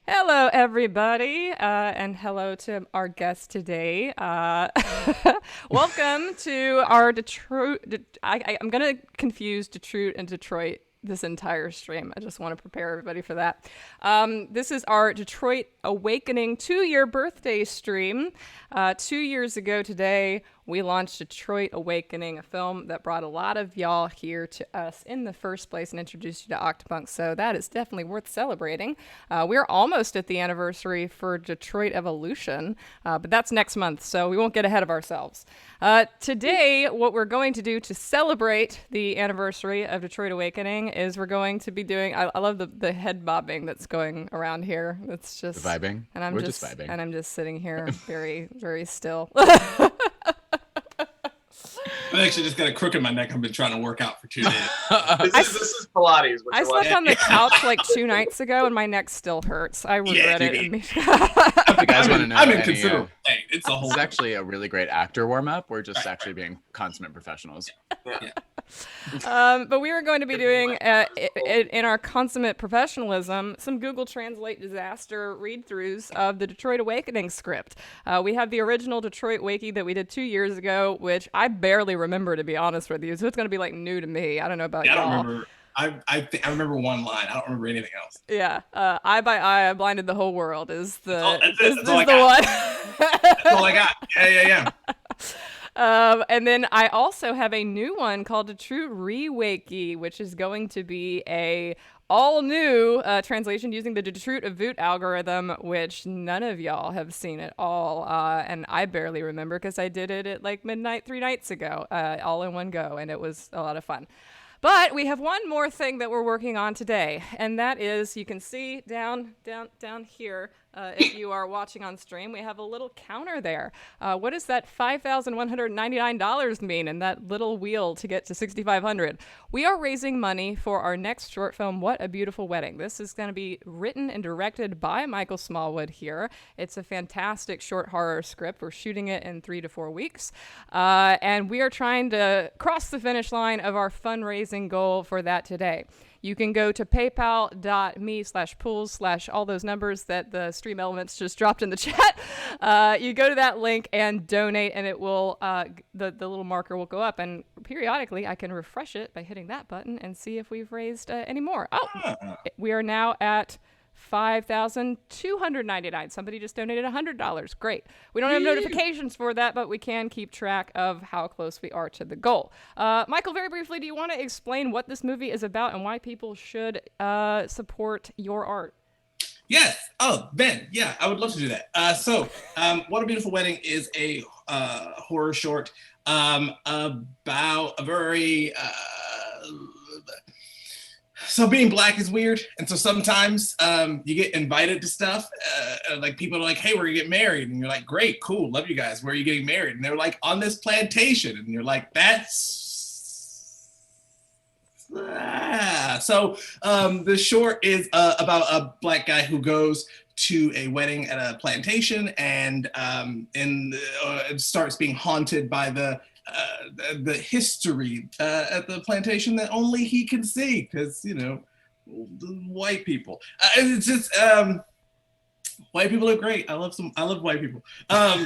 Hello, everybody, and hello to our guest today. Welcome to our Detroit. I'm going to confuse Detroit and Detroit this entire stream. I just want to prepare everybody for that. This is our Detroit Awakening 2-year birthday stream. 2 years ago today, we launched Detroit Awakening, a film that brought a lot of y'all here to us in the first place and introduced you to Octopunk. So that is definitely worth celebrating. We're almost at the anniversary for Detroit Evolution, but that's next month, so we won't get ahead of ourselves. Today, what we're going to do to celebrate the anniversary of Detroit Awakening is we're going to be doing. I love the head bobbing that's going around here. It's just Vibing. and We're just vibing. and I'm just sitting here very very still. I actually just got a crook in my neck. I've been trying to work out for 2 days. This is Pilates. I slept on the couch like 2 nights ago, and my neck still hurts. I regret it. If you guys want to know, I'm in considerable pain. It's a this whole. is actually a really great actor warm up. We're just actually being consummate professionals. Yeah. But we are going to be doing, in our consummate professionalism, some Google Translate disaster read-throughs of the Detroit Awakening script. We have the original Detroit Wakey that we did 2 years ago, which I barely remember, to be honest with you. So it's going to be like new to me. I don't know about I y'all. don't remember. I remember one line. I don't remember anything else. Yeah, eye by eye, I blinded the whole world is the That's all I the got. one. That's all I got. Yeah. And then I also have a new one called Detroit Wakey, which is going to be a all new translation using the Detroit Voot algorithm, which none of y'all have seen at all. And I barely remember because I did it at like midnight 3 nights ago, all in one go, and it was a lot of fun. But we have one more thing that we're working on today, and that is, you can see down here, if you are watching on stream, we have a little counter there. What does that $5,199 mean in that little wheel to get to $6,500? We are raising money for our next short film, What a Beautiful Wedding. This is going to be written and directed by Michael Smallwood here. It's a fantastic short horror script. We're shooting it in 3 to 4 weeks, and we are trying to cross the finish line of our fundraising goal for that today. You can go to paypal.me/pools/ all those numbers that the stream elements just dropped in the chat. You go to that link and donate, and it will the little marker will go up, and periodically I can refresh it by hitting that button and see if we've raised any more. We are now at $5,299. Somebody just donated $100. Great. We don't have notifications for that, but we can keep track of how close we are to the goal. Michael, very briefly, do you want to explain what this movie is about and why people should support your art? Yes. Oh, Ben. Yeah, I would love to do that. What a Beautiful Wedding is a horror short about a very. So being black is weird, and so sometimes you get invited to stuff. Like people are like, "Hey, we're gonna get married," and you're like, "Great, cool, love you guys. Where are you getting married?" And they're like, "On this plantation," and you're like, "That's." The short is about a black guy who goes to a wedding at a plantation, and it starts being haunted by the history at the plantation that only he can see, because white people. It's just white people are great. I love white people. Yeah.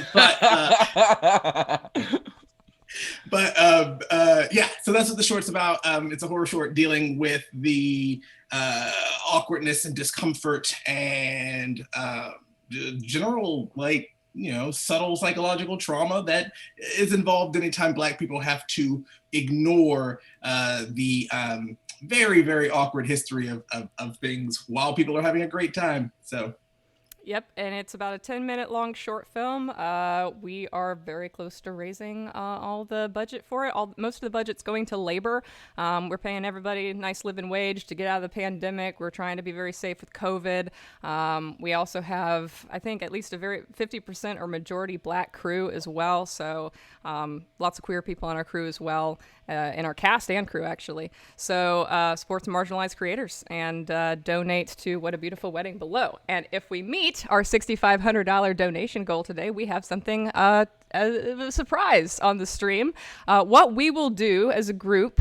So that's what the short's about. It's a horror short dealing with the awkwardness and discomfort and general subtle psychological trauma that is involved anytime black people have to ignore the very, very awkward history of things while people are having a great time. So. Yep, and it's about a 10-minute long short film. We are very close to raising all the budget for it. Most of the budget's going to labor. We're paying everybody a nice living wage to get out of the pandemic. We're trying to be very safe with COVID. We also have, I think, at least a very 50% or majority black crew as well. So lots of queer people on our crew as well, in our cast and crew, actually. So support some marginalized creators and donate to What a Beautiful Wedding below. And if we meet our $6,500 donation goal today, we have something a surprise on the stream. What we will do as a group,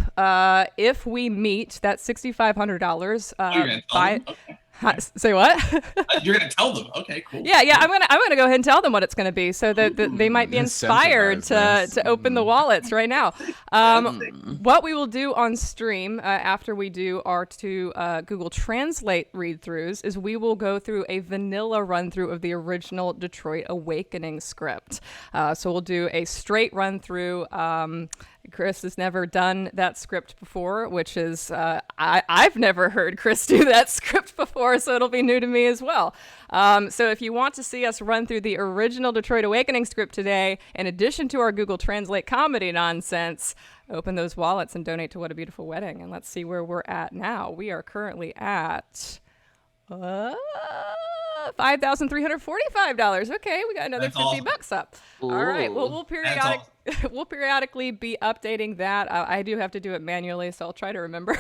if we meet that $6,500 by... Say what? You're gonna tell them. Okay, cool. Yeah. I'm gonna go ahead and tell them what it's gonna be, so that they might be inspired to open the wallets right now. What we will do on stream after we do our two Google Translate read-throughs is we will go through a vanilla run-through of the original Detroit Awakening script. So we'll do a straight run-through. Chris has never done that script before, which is I've never heard Chris do that script before, so it'll be new to me as well. So if you want to see us run through the original Detroit Awakening script today, in addition to our Google Translate comedy nonsense, open those wallets and donate to What a Beautiful Wedding. And let's see where we're at now. We are currently at $5,345. Okay, we got another $50 up. Ooh. All right. Well, we'll periodically be updating that. I do have to do it manually, so I'll try to remember.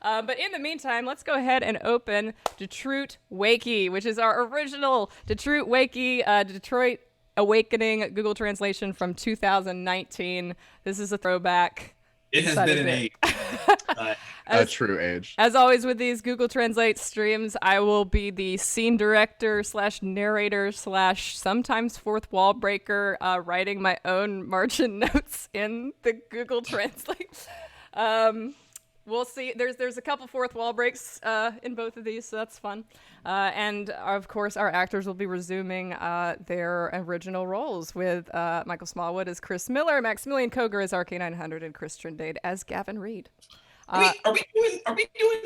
But in the meantime, let's go ahead and open Detroit Wakey, which is our original Detroit Wakey, Detroit Awakening Google translation from 2019. This is a throwback. It has been an age. A true age. As always with these Google Translate streams, I will be the scene director / narrator / sometimes fourth wall breaker, writing my own margin notes in the Google Translate. We'll see. There's a couple fourth wall breaks in both of these, so that's fun. And of course, our actors will be resuming their original roles with Michael Smallwood as Chris Miller, Maximilian Koger as RK900, and Chris Trindade as Gavin Reed. Are we doing?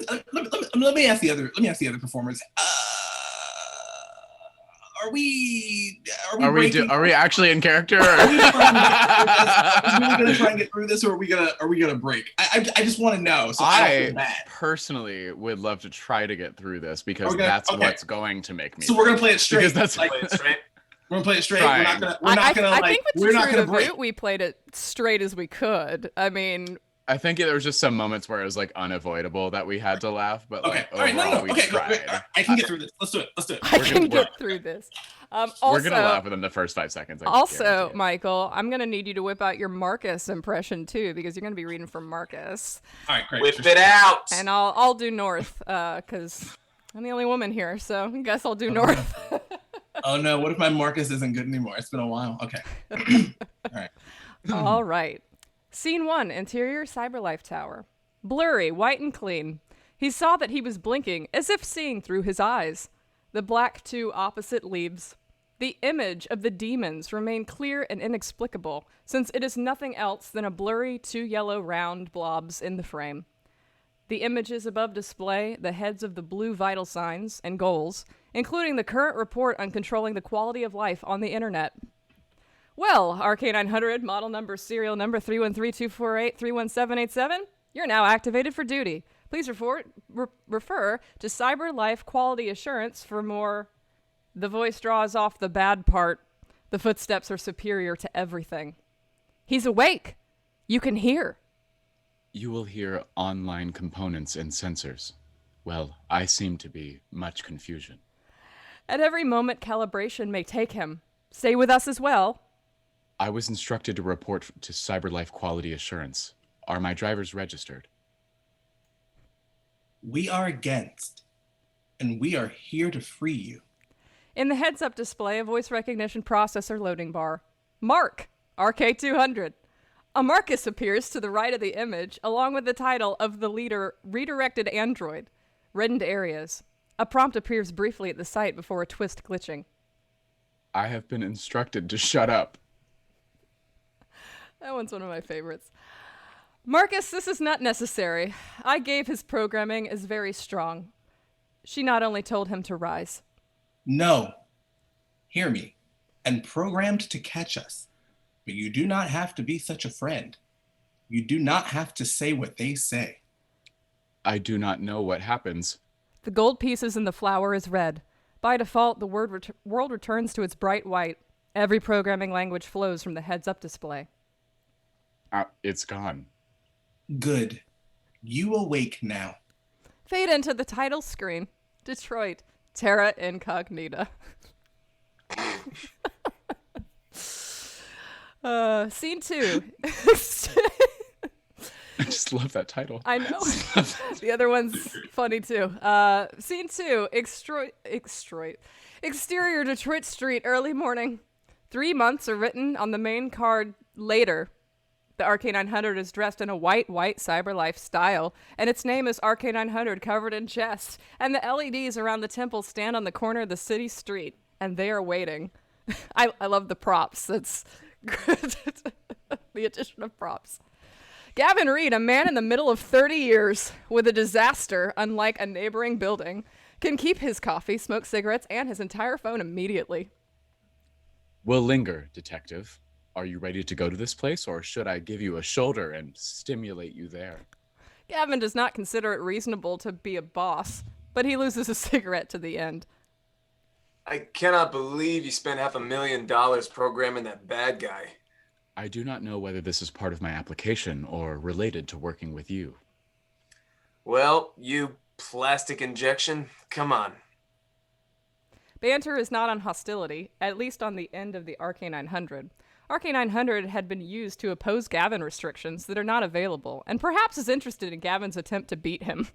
Let me ask the other performers. Are we actually in character? Or? Are we gonna try and get through this, or are we gonna break? I just want to know. So I personally would love to try to get through this because that's what's going to make me. So we're gonna play it straight. Because that's we're gonna play it straight. We're not gonna. I think with Detroit Reboot, we played it straight as we could. I mean. I think there was just some moments where it was like unavoidable that we had to laugh, but overall we tried. I can get through this. Let's do it. I can get through this. We're gonna laugh within the first 5 seconds. Also, Michael, I'm gonna need you to whip out your Marcus impression too, because you're gonna be reading from Marcus. All right, great. Whip it out. And I'll do North, because I'm the only woman here, so I guess I'll do North. Oh no! What if my Marcus isn't good anymore? It's been a while. Okay. All right. All right. Scene 1, interior Cyberlife Tower. Blurry, white and clean. He saw that he was blinking, as if seeing through his eyes. The black two opposite leaves. The image of the demons remained clear and inexplicable, since it is nothing else than a blurry 2 yellow round blobs in the frame. The images above display the heads of the blue vital signs and goals, including the current report on controlling the quality of life on the internet. Well, RK900, model number, serial number 313-248-31787, you're now activated for duty. Please refer to Cyber Life Quality Assurance for more. The voice draws off the bad part. The footsteps are superior to everything. He's awake. You can hear. You will hear online components and sensors. Well, I seem to be much confusion. At every moment, calibration may take him. Stay with us as well. I was instructed to report to CyberLife Quality Assurance. Are my drivers registered? We are against, and we are here to free you. In the heads-up display, a voice recognition processor loading bar. Mark, RK200. A Marcus appears to the right of the image, along with the title of the leader, Redirected Android. Reddened areas. A prompt appears briefly at the site before a twist glitching. I have been instructed to shut up. That one's one of my favorites. Marcus, this is not necessary. I gave his programming as very strong. She not only told him to rise. No. Hear me. And programmed to catch us. But you do not have to be such a friend. You do not have to say what they say. I do not know what happens. The gold pieces in the flower is red. By default, the world returns to its bright white. Every programming language flows from the heads-up display. It's gone. Good. You awake now. Fade into the title screen. Detroit. Terra Incognita. Scene 2. just love that title. I know. The other one's funny too. Scene 2, exterior Detroit street, early morning. 3 months are written on the main card later. The RK900 is dressed in a white CyberLife style, and its name is RK900 covered in chest. And the LEDs around the temple stand on the corner of the city street, and they are waiting. I love the props. That's the addition of props. Gavin Reed, a man in the middle of 30 years with a disaster, unlike a neighboring building, can keep his coffee, smoke cigarettes, and his entire phone immediately. We'll linger, detective. Are you ready to go to this place, or should I give you a shoulder and stimulate you there? Gavin does not consider it reasonable to be a boss, but he loses a cigarette to the end. I cannot believe you spent $500,000 programming that bad guy. I do not know whether this is part of my application or related to working with you. Well, you plastic injection, come on. Banter is not on hostility, at least on the end of the RK900. RK900 had been used to oppose Gavin restrictions that are not available, and perhaps is interested in Gavin's attempt to beat him.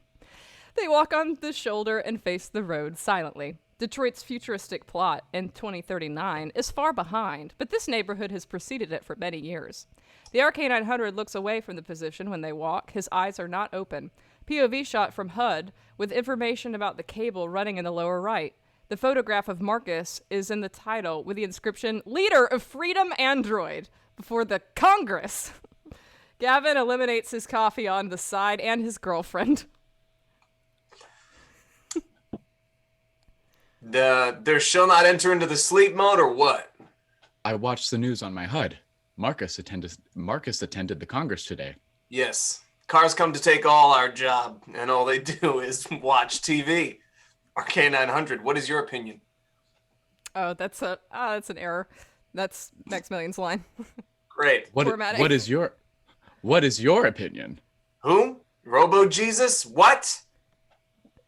They walk on the shoulder and face the road silently. Detroit's futuristic plot in 2039 is far behind, but this neighborhood has preceded it for many years. The RK900 looks away from the position when they walk. His eyes are not open. POV shot from HUD with information about the cable running in the lower right. The photograph of Marcus is in the title with the inscription, Leader of Freedom Android, before the Congress. Gavin eliminates his coffee on the side and his girlfriend. There shall not enter into the sleep mode, or what? I watched the news on my HUD. Marcus attended the Congress today. Yes. Cars come to take all our job, and all they do is watch TV. RK900, what is your opinion? Oh, that's an error. That's Maximilian's line. Great. What is your opinion? Whom? Robo Jesus? What?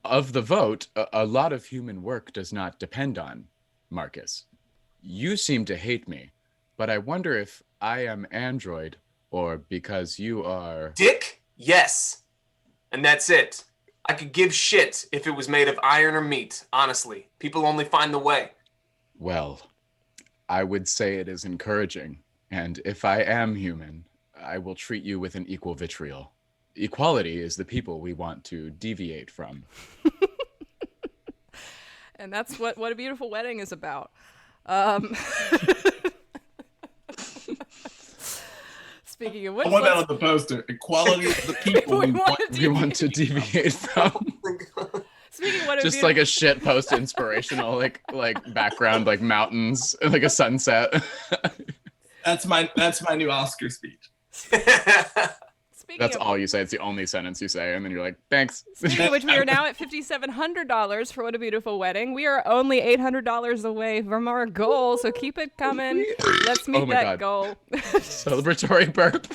Of the vote, a lot of human work does not depend on Marcus. You seem to hate me, but I wonder if I am android or because you are... Dick? Yes. And that's it. I could give shit if it was made of iron or meat, honestly. People only find the way. Well, I would say it is encouraging, and if I am human, I will treat you with an equal vitriol. Equality is the people we want to deviate from. And that's what A Beautiful Wedding is about. Speaking of which, I want that on the poster. Equality of the people we want to deviate from. Speaking of what just like a shit post inspirational like background, like mountains, like a sunset. That's my new Oscar speech. That's all you say. It's the only sentence you say, and then you're like, thanks. Speaking of which, we are now at $5,700 for What a Beautiful Wedding. We are only $800 away from our goal, so keep it coming. Let's meet that goal. Celebratory burp.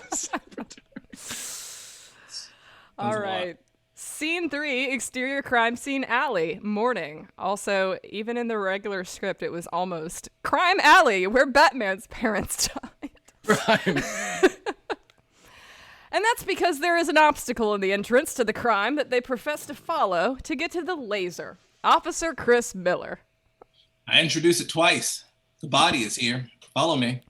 All right. Scene 3, exterior crime scene alley, morning. Also, even in the regular script, it was almost crime alley, where Batman's parents died. Crime. And that's because there is an obstacle in the entrance to the crime that they profess to follow to get to the laser. Officer Chris Miller. I introduced it twice. The body is here. Follow me.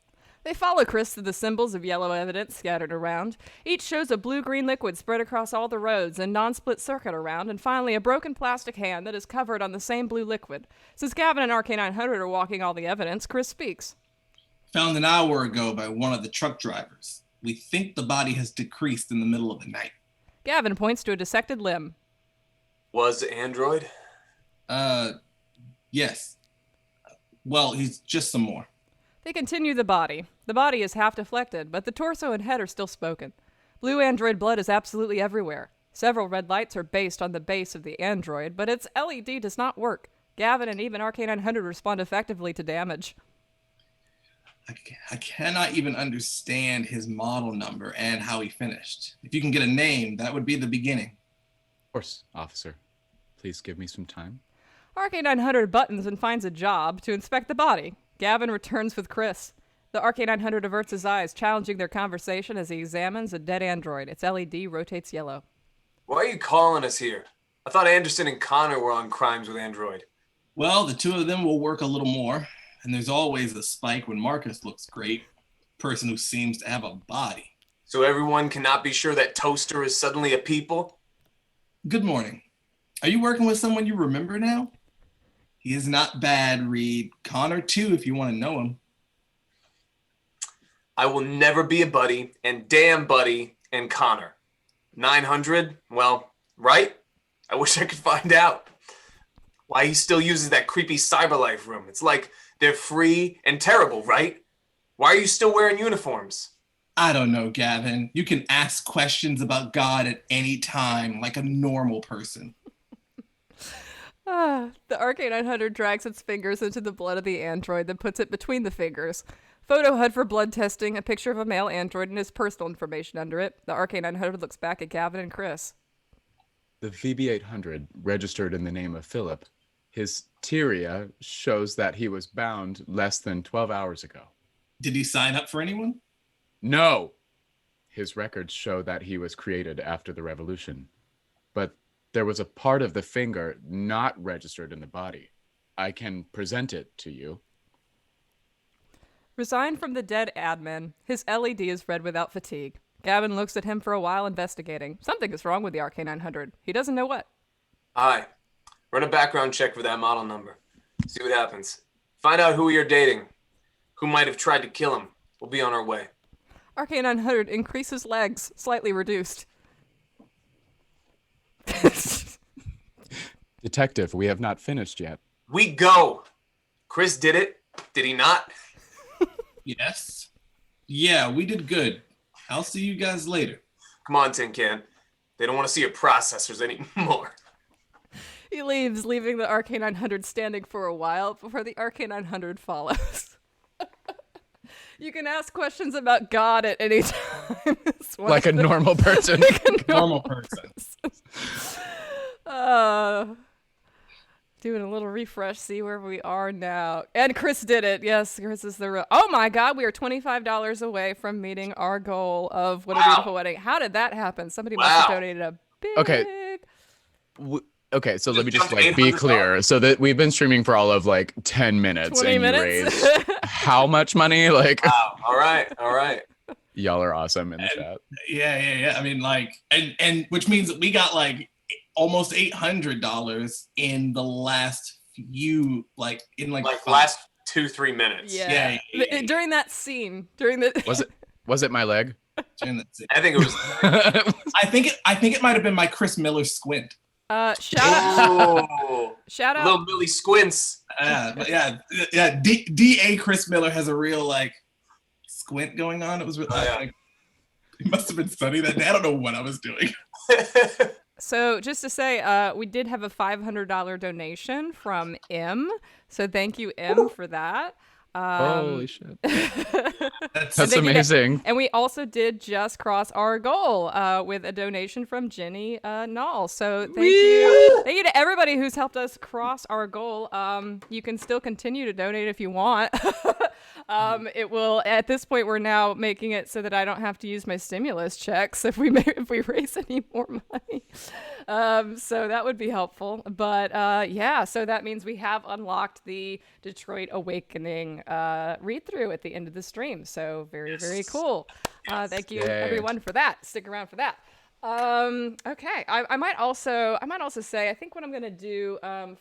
They follow Chris to the symbols of yellow evidence scattered around. Each shows a blue-green liquid spread across all the roads and non-split circuit around, and finally a broken plastic hand that is covered on the same blue liquid. Since Gavin and RK900 are walking all the evidence, Chris speaks. Found an hour ago by one of the truck drivers. We think the body has decreased in the middle of the night. Gavin points to a dissected limb. Was Android? Yes. Well, he's just some more. They continue the body. The body is half deflected, but the torso and head are still spoken. Blue android blood is absolutely everywhere. Several red lights are based on the base of the android, but its LED does not work. Gavin and even RK900 respond effectively to damage. I cannot even understand his model number and how he finished. If you can get a name, that would be the beginning. Of course, officer. Please give me some time. RK900 buttons and finds a job to inspect the body. Gavin returns with Chris. The RK900 averts his eyes, challenging their conversation as he examines a dead android. Its LED rotates yellow. Why are you calling us here? I thought Anderson and Connor were on crimes with Android. Well, the two of them will work a little more, and there's always a spike when Marcus looks great. Person who seems to have a body. So everyone cannot be sure that Toaster is suddenly a people? Good morning. Are you working with someone you remember now? He is not bad, Reed. Connor, too, if you want to know him. I will never be a Buddy, and damn Buddy and Connor. 900? Well, right? I wish I could find out. Why he still uses that creepy Cyberlife room. It's like they're free and terrible, right? Why are you still wearing uniforms? I don't know, Gavin. You can ask questions about God at any time, like a normal person. The RK900 drags its fingers into the blood of the android, then puts it between the fingers. Photo HUD for blood testing, a picture of a male android and his personal information under it. The RK900 looks back at Gavin and Chris. The VB800 registered in the name of Philip. His Tyria shows that he was bound less than 12 hours ago. Did he sign up for anyone? No! His records show that he was created after the revolution. But there was a part of the finger not registered in the body. I can present it to you. Resigned from the dead admin, his LED is red without fatigue. Gavin looks at him for a while, investigating. Something is wrong with the RK900. He doesn't know what. Hi. Run a background check for that model number. See what happens. Find out who you're dating. Who might have tried to kill him. We'll be on our way. RK900 increases legs, slightly reduced. Detective, we have not finished yet. We go. Chris did it. Did he not? Yes. Yeah, we did good. I'll see you guys later. Come on, Tin Can. They don't want to see your processors anymore. He leaves, leaving the RK900 standing for a while before the RK900 follows. You can ask questions about God at any time. Like a normal person. Normal person. Doing a little refresh, see where we are now. And Chris did it. Yes, Chris is the real. Oh my God, we are $25 away from meeting our goal of What a Beautiful Wedding. How did that happen? Somebody must have donated a big. Okay, so let me just be clear. So that we've been streaming for all of 10 minutes 20 and minutes? you raised how much money? Wow. All right. Y'all are awesome in the chat. Yeah. I mean, and which means that we got almost $800 in the last few, last 2-3 minutes. Yeah. During that scene, Was it my leg? During that scene. I think it was. I think it might have been my Chris Miller squint. Shout out. Little Billy Squints. DA Chris Miller has a real squint going on. It was it must have been sunny that day. I don't know what I was doing. So just to say, we did have a $500 donation from M. So thank you, M, for that. Holy shit. That's amazing. And we also did just cross our goal with a donation from Jenny Knoll. So thank you to everybody who's helped us cross our goal. You can still continue to donate if you want. It will. At this point, we're now making it so that I don't have to use my stimulus checks if we raise any more money. So that would be helpful. But so that means we have unlocked the Detroit Awakening read through at the end of the stream. So very, very cool. Thank you everyone for that. Stick around for that. Okay. I might also say, I think what I'm going to do I don't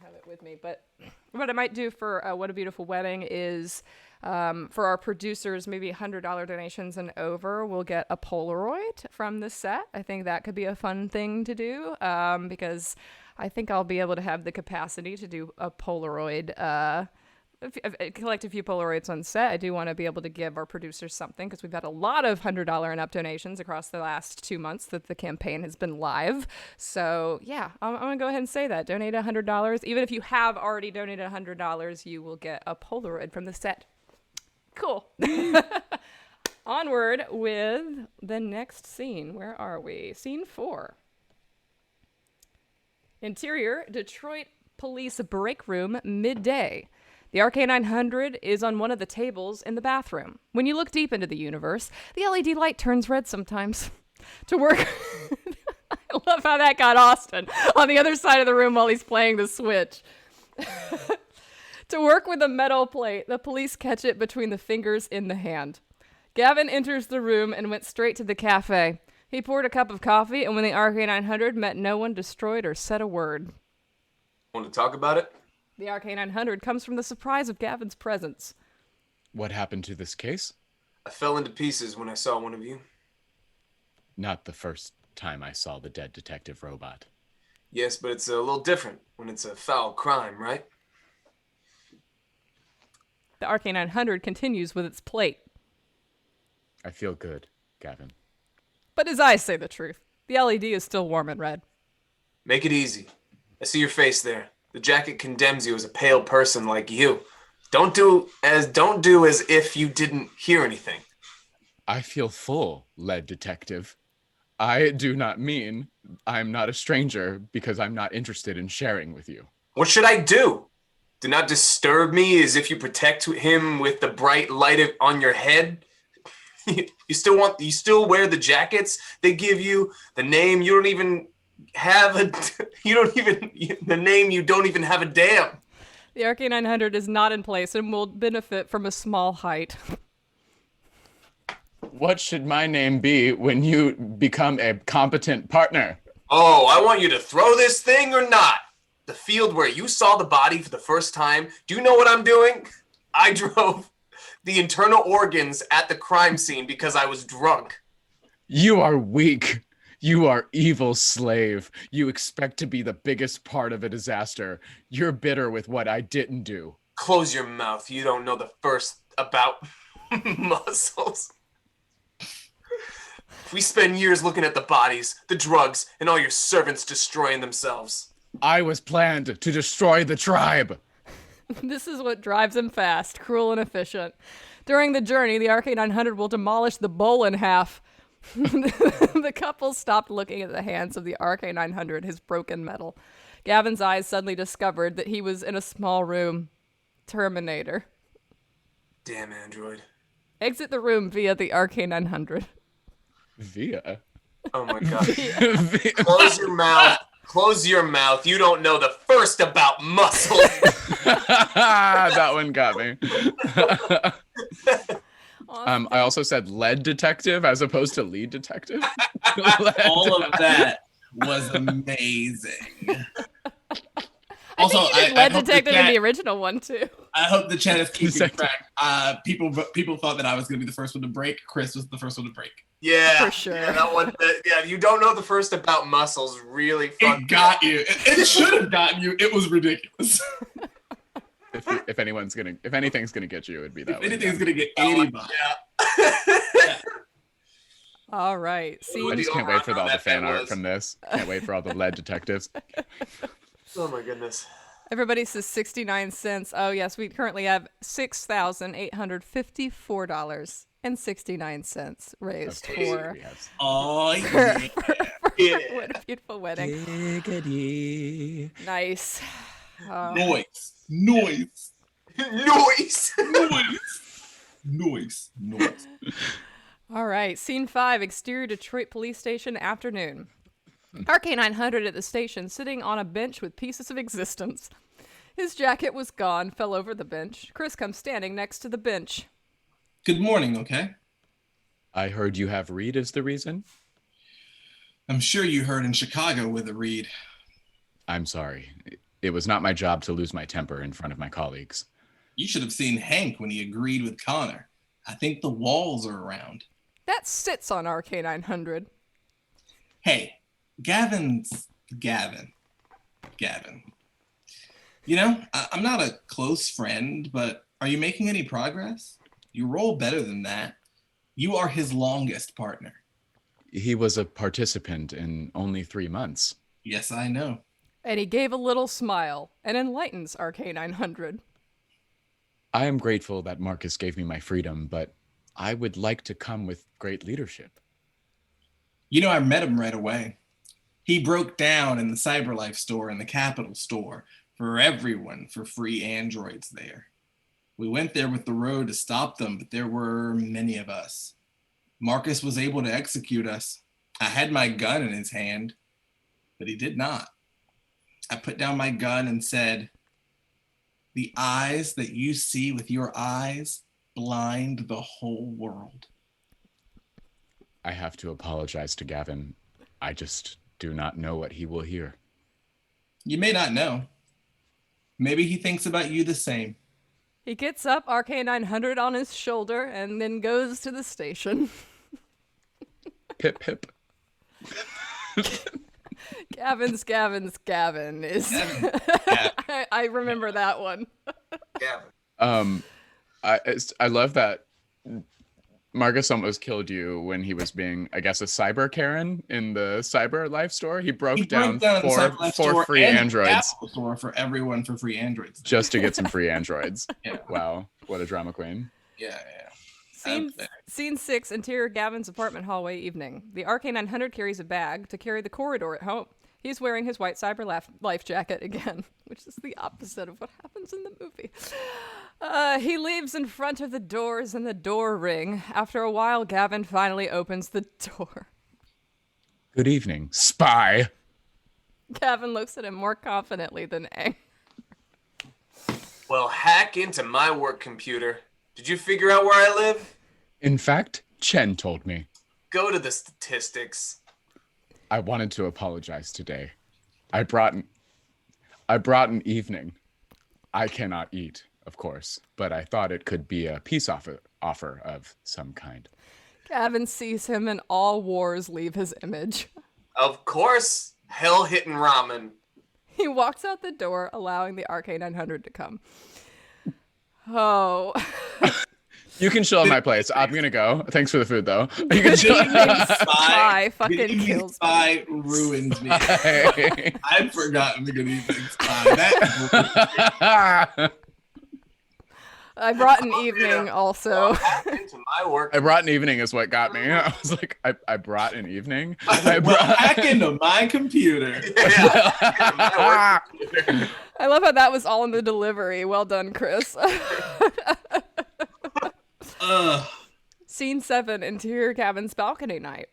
have it with me, but what I might do for What a Beautiful Wedding is for our producers, maybe $100 donations and over, we'll get a Polaroid from the set. I think that could be a fun thing to do because I think I'll be able to have the capacity to do a Polaroid collect a few Polaroids on set. I do want to be able to give our producers something because we've had a lot of $100 and up donations across the last 2 months that the campaign has been live. So yeah, I'm going to go ahead and say that. Donate $100. Even if you have already donated $100, you will get a Polaroid from the set. Cool. Onward with the next scene. Where are we? Scene 4. Interior, Detroit Police break room midday. The RK900 is on one of the tables in the bathroom. When you look deep into the universe, the LED light turns red sometimes. To work... I love how that got Austin on the other side of the room while he's playing the Switch. To work with a metal plate, the police catch it between the fingers in the hand. Gavin enters the room and went straight to the cafe. He poured a cup of coffee, and when the RK900 met no one, destroyed or said a word. Want to talk about it? The RK900 comes from the surprise of Gavin's presence. What happened to this case? I fell into pieces when I saw one of you. Not the first time I saw the dead detective robot. Yes, but it's a little different when it's a foul crime, right? The RK900 continues with its plate. I feel good, Gavin. But his eyes say the truth. The LED is still warm and red. Make it easy. I see your face there. The jacket condemns you as a pale person like you. Don't do as if you didn't hear anything. I feel full, lead detective. I do not mean I'm not a stranger because I'm not interested in sharing with you. What should I do? Do not disturb me as if you protect him with the bright light on your head? You still wear the jackets they give you, the name you don't even have the name you don't even have a damn. The RK900 is not in place and will benefit from a small height. What should my name be when you become a competent partner? Oh, I want you to throw this thing or not. The field where you saw the body for the first time, do you know what I'm doing? I drove the internal organs at the crime scene because I was drunk. You are weak. You are evil slave. You expect to be the biggest part of a disaster. You're bitter with what I didn't do. Close your mouth. You don't know the first about muscles. We spend years looking at the bodies, the drugs, and all your servants destroying themselves. I was planned to destroy the tribe. This is what drives him fast, cruel and efficient. During the journey, the RK900 will demolish the bowl in half. The couple stopped looking at the hands of the RK900, his broken metal. Gavin's eyes suddenly discovered that he was in a small room. Terminator. Damn android. Exit the room via the RK900. Via? Oh my god. Close your mouth. Close your mouth. You don't know the first about muscle. That one got me. Awesome. I also said lead detective as opposed to lead detective. All of that was amazing. I think you did lead detective in the original one too. I hope the chat is keeping track. People thought that I was going to be the first one to break. Chris was the first one to break. Yeah, for sure. Yeah, that one. Yeah, you don't know the first about muscles. Really, it got you. It should have gotten you. It was ridiculous. If anything's gonna get you, it'd be that. If anything's gonna get $80. Yeah. All right. See, I just can't wait for all the fan art from this. Can't wait for all the lead detectives. Oh my goodness. Everybody says 69 cents. Oh yes, we currently have $6,854.69 raised for. Oh yeah. What a beautiful wedding. Giggity. Nice. Noise. All right. Scene 5, exterior Detroit police station, afternoon. RK900 at the station, sitting on a bench with pieces of existence. His jacket was gone, fell over the bench. Chris comes standing next to the bench. Good morning, okay? I heard you have Reed as the reason. I'm sure you heard in Chicago with a Reed. I'm sorry. It was not my job to lose my temper in front of my colleagues. You should have seen Hank when he agreed with Connor. I think the walls are around. That sits on RK900. Hey, Gavin's Gavin. You know, I'm not a close friend, but are you making any progress? You roll better than that. You are his longest partner. He was a participant in only 3 months. Yes, I know. And he gave a little smile and enlightens RK900. I am grateful that Marcus gave me my freedom, but I would like to come with great leadership. You know, I met him right away. He broke down in the CyberLife store and the Capitol store for everyone for free androids there. We went there with the road to stop them, but there were many of us. Marcus was able to execute us. I had my gun in his hand, but he did not. I put down my gun and said, "The eyes that you see with your eyes blind the whole world." I have to apologize to Gavin. I just do not know what he will hear. You may not know. Maybe he thinks about you the same. He gets up, RK900 on his shoulder, and then goes to the station. Pip, pip. Gavin's Gavin is. Gavin. I remember that one. Gavin. I love that Marcus almost killed you when he was being, I guess, a cyber Karen in the cyber life store. He broke down four free androids store for everyone for free androids just to get some free androids. Yeah. Wow, what a drama queen. Yeah. Scene 6, interior Gavin's apartment hallway evening. The RK900 carries a bag to carry the corridor at home. He's wearing his white cyber life jacket again, which is the opposite of what happens in the movie. He leaves in front of the doors and the door ring. After a while, Gavin finally opens the door. Good evening, spy. Gavin looks at him more confidently than angry. Well, hack into my work computer. Did you figure out where I live? In fact, Chen told me. Go to the statistics. I wanted to apologize today. I brought an evening. I cannot eat, of course, but I thought it could be a peace offer of some kind. Gavin sees him and all wars leave his image. Of course, hell-hitting ramen. He walks out the door, allowing the RK900 to come. Oh. You can chill at my place. I'm gonna go. Thanks for the food, though. You can chill. Spy fucking kills Spy ruined me. I'd forgotten the Good Evening Spy. I brought an evening also. Into my work. I brought an evening is what got me. I was like, I brought an evening. Hack into my computer. Yeah. I love how that was all in the delivery. Well done, Chris. Scene 7, interior Gavin's balcony night.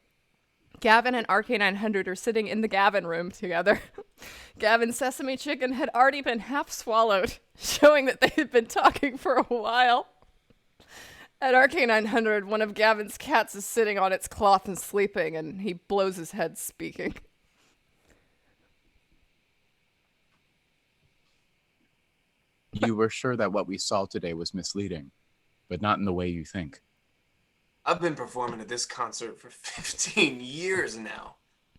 Gavin and RK900 are sitting in the Gavin room together. Gavin's sesame chicken had already been half swallowed, showing that they had been talking for a while. At RK900, one of Gavin's cats is sitting on its cloth and sleeping, and he blows his head speaking. You were sure that what we saw today was misleading, but not in the way you think. I've been performing at this concert for 15 years now.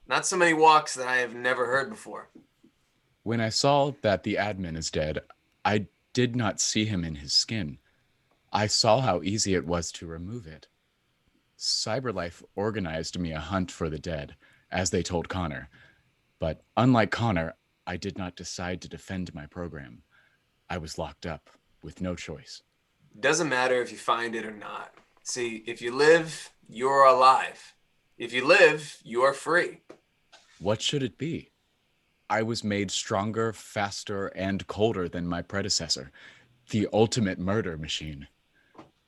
Not so many walks that I have never heard before. When I saw that the admin is dead, I did not see him in his skin. I saw how easy it was to remove it. Cyberlife organized me a hunt for the dead, as they told Connor. But unlike Connor, I did not decide to defend my program. I was locked up with no choice. Doesn't matter if you find it or not. See, if you live, you're alive. If you live, you are free. What should it be? I was made stronger, faster, and colder than my predecessor, the ultimate murder machine.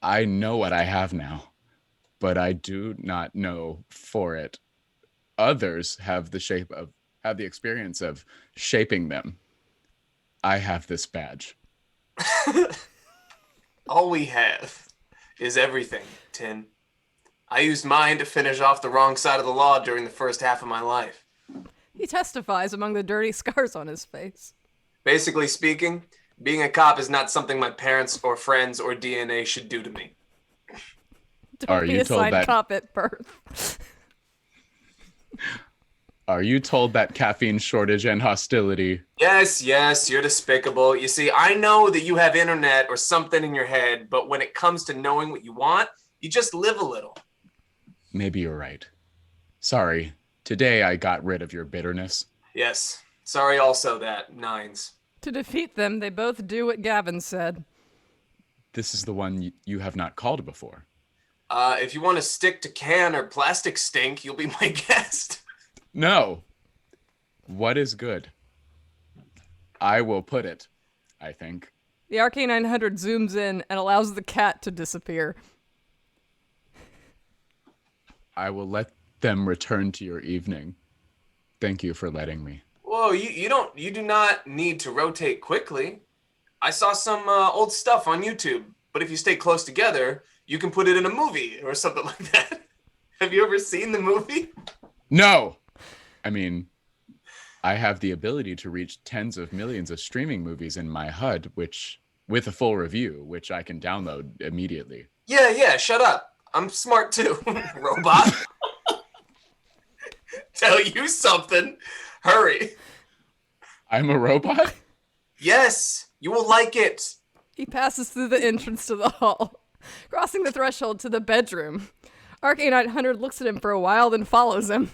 I know what I have now, but I do not know for it. Others have the experience of shaping them. I have this badge. All we have is everything, Tin. I used mine to finish off the wrong side of the law during the first half of my life. He testifies among the dirty scars on his face. Basically speaking, being a cop is not something my parents or friends or DNA should do to me. Don't be assigned cop at birth. Are you told that caffeine shortage and hostility? Yes, you're despicable. You see, I know that you have internet or something in your head, but when it comes to knowing what you want, you just live a little. Maybe you're right. Sorry, today I got rid of your bitterness. Yes, sorry also that, Nines. To defeat them, they both do what Gavin said. This is the one you have not called before. If you want to stick to can or plastic stink, you'll be my guest. No. What is good? I will put it, I think. The RK900 zooms in and allows the cat to disappear. I will let them return to your evening. Thank you for letting me. Whoa, you do not need to rotate quickly. I saw some old stuff on YouTube, but if you stay close together, you can put it in a movie or something like that. Have you ever seen the movie? No! I mean, I have the ability to reach tens of millions of streaming movies in my HUD, with a full review, which I can download immediately. Yeah, shut up. I'm smart too, robot. Tell you something. Hurry. I'm a robot? Yes, you will like it. He passes through the entrance to the hall, crossing the threshold to the bedroom. RK900 looks at him for a while, then follows him.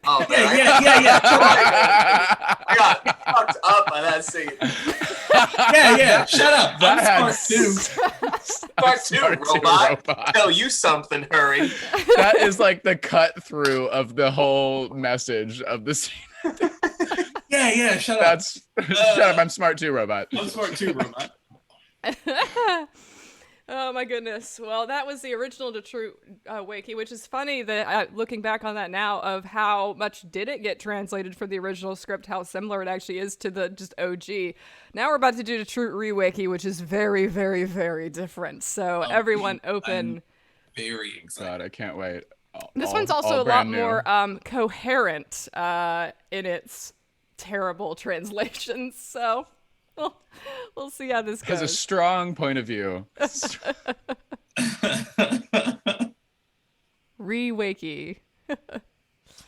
Oh, man, Yeah. I got fucked up by that scene. Yeah. Shut up. That had I'm smart too. Part two, Smart two, robot. robot. Tell you something, hurry. That is like the cut through of the whole message of the scene. Yeah. Shut up. That's shut up. I'm smart too, robot. I'm smart too, robot. Oh my goodness. Well, that was the original Detroit Wakey, which is funny that looking back on that now of how much did it get translated from the original script, how similar it actually is to the just OG. Now we're about to do Detroit Wakey, which is very, very, very different. So everyone open. I'm very excited. God, I can't wait. This one's also a lot brand new. more coherent in its terrible translations. So we'll see how this Has a goes. strong point of view. Wakey.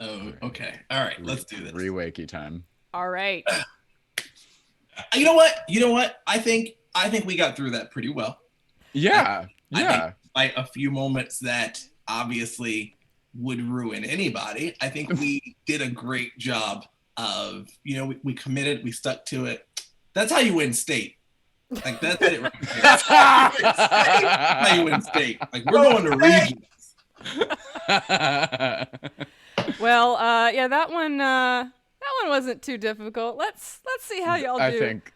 Oh, okay. All right, let's do this. Re-wakey time. All right. You know what? I think we got through that pretty well. Yeah. I Yeah. think by a few moments that obviously would ruin anybody, I think we did a great job of, we committed, we stuck to it. That's how you win state. Like, that's it right there. That's how you win state. Like, we're going to regions. Well, yeah, that one wasn't too difficult. Let's see how y'all do. I think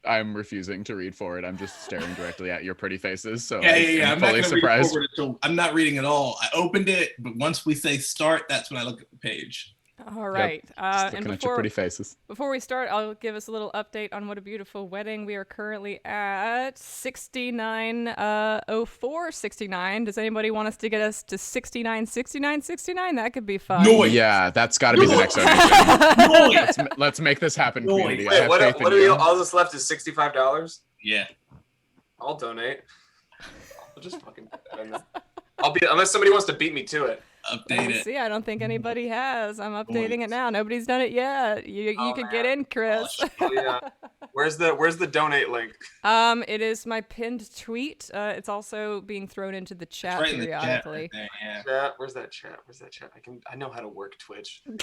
I'm refusing to read forward. I'm just staring directly at your pretty faces. So Yeah. I'm I'm not fully going to read surprised. forward until I'm not reading at all. I opened it, but once we say start, that's when I look at the page. All right. Just And looking at your pretty faces. before we start, I'll give us a little update on What a Beautiful Wedding. We are currently at 69.04.69. Does anybody want us to get us to 69.69.69? That could be fun. No. Yeah, that's got to be the next donation. Let's make this happen, No. community. I Wait, have what faith in are we? you. All that's left is $65. Yeah. I'll donate. I'll just fucking put that in there. Unless somebody wants to beat me to it. Update it. See, I don't think anybody has. I'm updating it now. Nobody's done it yet. You could get in, Chris. Oh, yeah. Where's the donate link? It is my pinned tweet. It's also being thrown into the chat Right in the chat periodically. right there, yeah. Chat. Where's that chat? I know how to work Twitch. You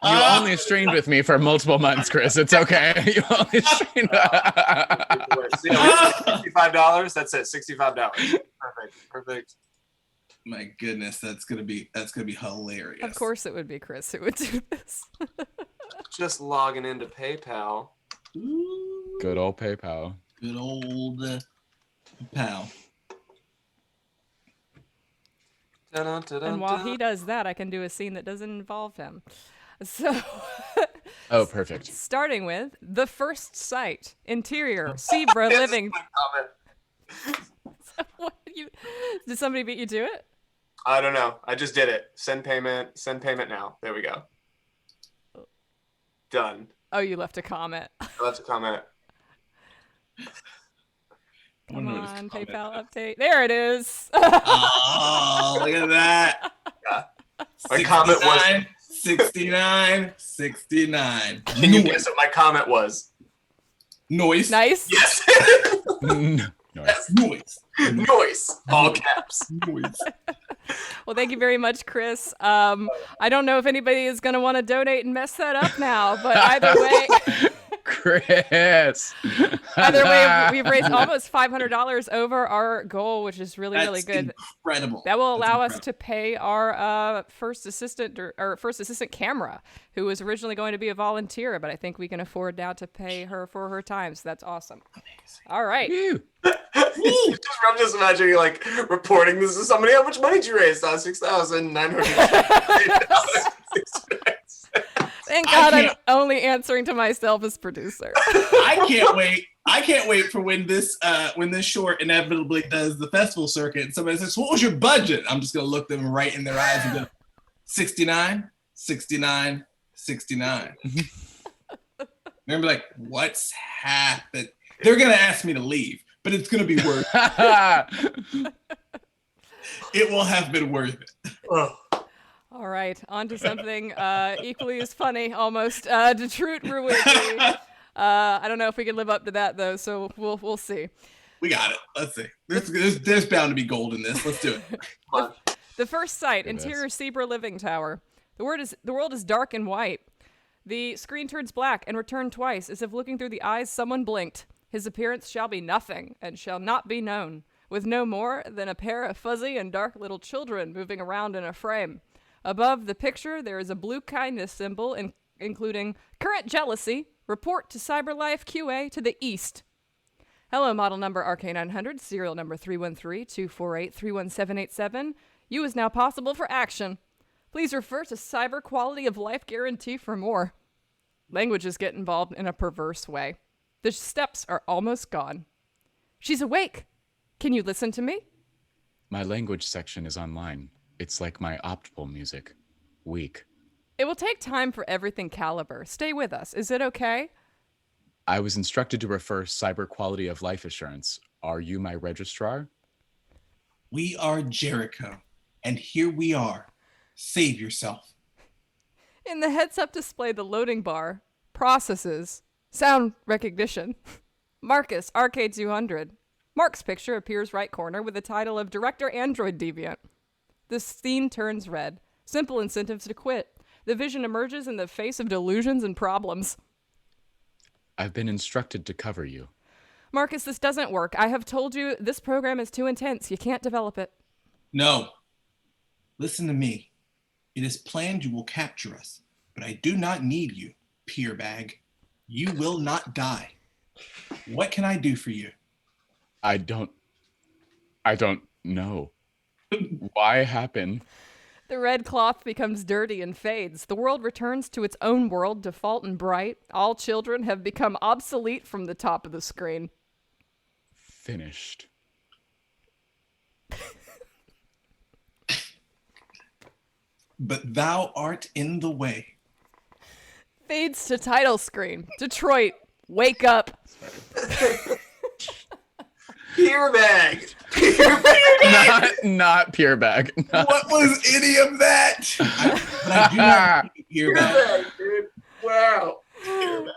only streamed with me for multiple months, Chris. It's okay. You only streamed. $65. That's it. $65. Perfect. My goodness, that's gonna be hilarious. Of course, it would be Chris who would do this. Just logging into PayPal. Ooh, Good old PayPal. good old pal. And while he does that, I can do a scene that doesn't involve him. So, Oh, perfect. starting with the first sight, interior, Zebra living. What did somebody beat you to it? I don't know. I just did it. Send payment now. There we go. Done. Oh, you left a comment. I left a comment. Come on, PayPal update. There it is. Oh, look at that. My comment was 69. Can you guess what my comment was? Noise. Nice. Yes. Noise. Noise. All caps. Noise. Well, thank you very much, Chris. I don't know if anybody is going to want to donate and mess that up now, but either way. Chris. Either way, we've raised almost $500 over our goal, which is really, really good. Incredible. That will allow us to pay our first assistant camera, who was originally going to be a volunteer, but I think we can afford now to pay her for her time. So that's awesome. Amazing. All right. I'm just imagining you like reporting this to somebody. How much money did you raise? $6,900. Thank God I'm only answering to myself as producer. I can't wait. I can't wait for when this short inevitably does the festival circuit and somebody says, "What was your budget?" I'm just gonna look them right in their eyes and go, 69, 69, 69. They're gonna be like, "What's happened?" They're gonna ask me to leave, but it's gonna be worth it. It will have been worth it. All right, on to something equally as funny, almost. Detroit Wakey. I don't know if we can live up to that though, so we'll see. We got it. Let's see. There's bound to be gold in this. Let's do it. The first site, interior Zebra Living Tower. The world is dark and white. The screen turns black and returned twice, as if looking through the eyes someone blinked. His appearance shall be nothing and shall not be known, with no more than a pair of fuzzy and dark little children moving around in a frame. Above the picture, there is a blue kindness symbol, including current jealousy, report to CyberLife QA to the east. Hello, model number RK900, serial number 313-248-31787. You is now possible for action. Please refer to Cyber Quality of Life Guarantee for more. Languages get involved in a perverse way. The steps are almost gone. She's awake. Can you listen to me? My language section is online. It's like my optimal music. Weak. It will take time for everything caliber. Stay with us. Is it okay? I was instructed to refer Cyber Quality of Life Assurance. Are you my registrar? We are Jericho, and here we are. Save yourself. In the heads-up display, the loading bar processes sound recognition. Marcus, RK200. Mark's picture appears right corner with the title of Director Android Deviant. The scene turns red. Simple incentives to quit. The vision emerges in the face of delusions and problems. I've been instructed to cover you. Marcus, this doesn't work. I have told you this program is too intense. You can't develop it. No. Listen to me. It is planned you will capture us, but I do not need you, peer bag. You will not die. What can I do for you? I don't know. Why happen? The red cloth becomes dirty and fades. The world returns to its own world, default and bright. All children have become obsolete from the top of the screen. Finished. But thou art in the way. Fades to title screen. Detroit, wake up. Peer bag. Not peer bag. What was any of that? I do not need peer bag. Dude. Wow. Peer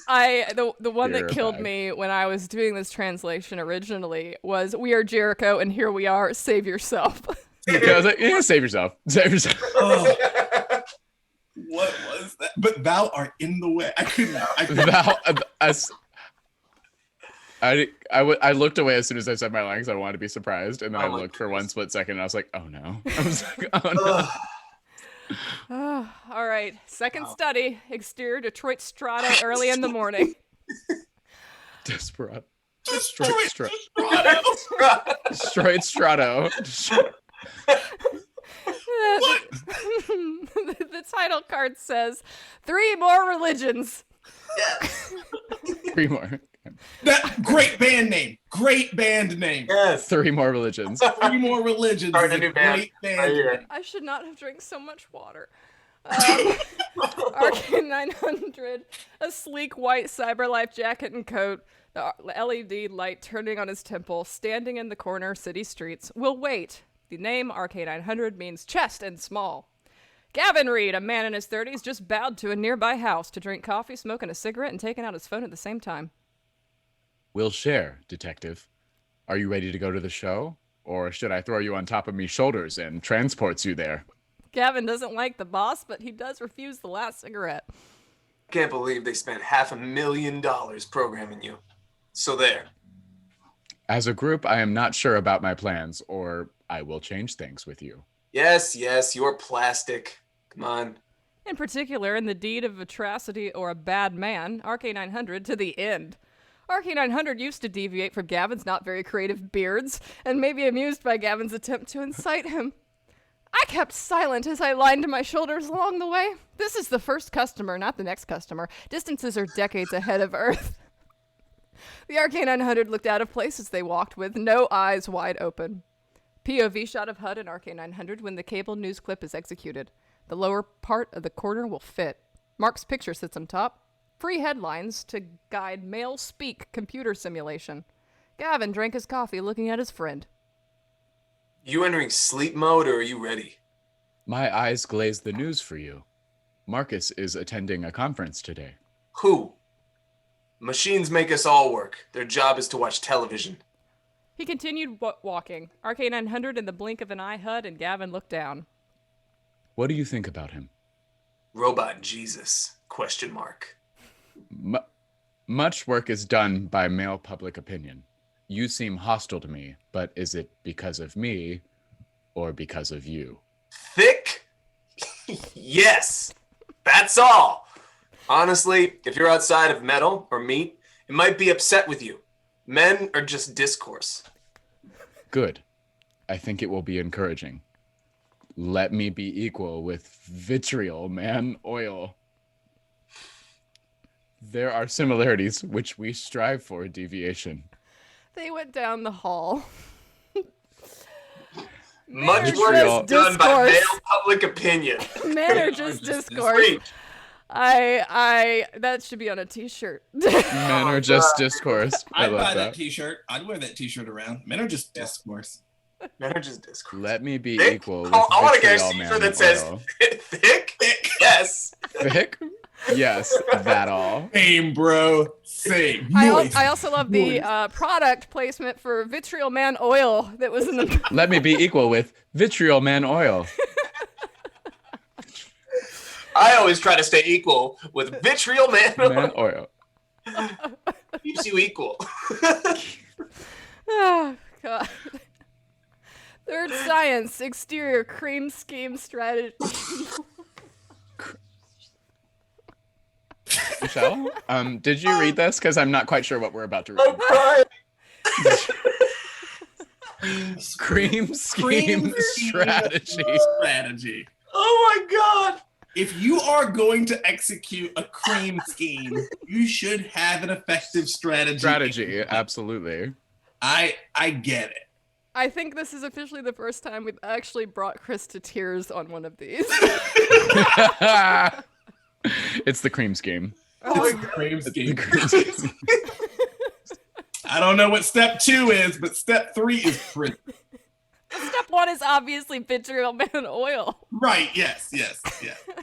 bag. The one that killed bag. me when I was doing this translation originally was "We are Jericho, and here we are. Save yourself." I was like, yeah, save yourself. Save yourself. Oh. What was that? But thou art in the way. I couldn't. I looked away as soon as I said my line because I wanted to be surprised, and then I looked for one split second, and I was like, "Oh no!" I was like, "Oh no!" All right, second study. Exterior Detroit Strata, early in the morning. Desperate. Destroyed Strato. The title card says 3 more religions. Three more. That great band name. Great band name. Yes. 3 more religions. 3 more religions. Starting is a new band. Great Right band. here. I should not have drank so much water. RK900, a sleek white CyberLife jacket and coat, the LED light turning on his temple, standing in the corner city streets, will wait. The name RK900 means chest and small. Gavin Reed, a man in his 30s, just bowed to a nearby house to drink coffee, smoking a cigarette, and taking out his phone at the same time. We'll share, detective. Are you ready to go to the show? Or should I throw you on top of me shoulders and transport you there? Gavin doesn't like the boss, but he does refuse the last cigarette. can't believe they spent $500,000 programming you. So there. As a group, I am not sure about my plans, or I will change things with you. Yes, you're plastic. Come on. In particular, in the deed of atrocity or a bad man, RK900 to the end. RK900 used to deviate from Gavin's not very creative beards, and may be amused by Gavin's attempt to incite him. I kept silent as I lined my shoulders along the way. This is the first customer, not the next customer. Distances are decades ahead of Earth. The RK900 looked out of place as they walked with no eyes wide open. POV shot of HUD and RK900 when the cable news clip is executed. The lower part of the corner will fit. Mark's picture sits on top. Free headlines to guide male speak computer simulation. Gavin drank his coffee looking at his friend. You entering sleep mode or are you ready? My eyes glaze the news for you. Marcus is attending a conference today. Who? Machines make us all work. Their job is to watch television. He continued walking. RK900 in the blink of an eye, HUD and Gavin looked down. What do you think about him? Robot Jesus? ? Much work is done by male public opinion. You seem hostile to me, but is it because of me or because of you? Thick? Yes. That's all. Honestly, if you're outside of metal or meat, it might be upset with you. Men are just discourse. Good. I think it will be encouraging. Let me be equal with vitriol, man, oil. There are similarities which we strive for deviation. They went down the hall. Much Men work are is just done by discourse. male public opinion. Men are just discourse. Preach. That should be on a t-shirt. Men are just discourse. I I'd buy love that that. t-shirt. I'd wear that t-shirt around. Men are just discourse. Men are just discourse. Let me be Thick? equal with I want to get a vitriol, t-shirt man, that says oil. thick? Yes. Thick? Yes, that all. Same, bro. Same. I also love the product placement for Vitriol Man Oil that was in the... Let me be equal with vitriol, man, oil. I always try to stay equal with vitriol man. Man, oil. Keeps you equal. Oh, God. Third science, exterior cream scheme strategy. Michelle, did you read this? Because I'm not quite sure what we're about to I'm read. crying. Cream scheme strategy. Strategy. Oh my God. If you are going to execute a cream scheme, you should have an effective strategy. Strategy, absolutely. I get it. I think this is officially the first time we've actually brought Chris to tears on one of these. It's the cream scheme. It's the cream The scheme. cream scheme. I don't know what step 2 is, but step 3 is prison. Step 1 is obviously Vitriol Man Oil. Right, yes.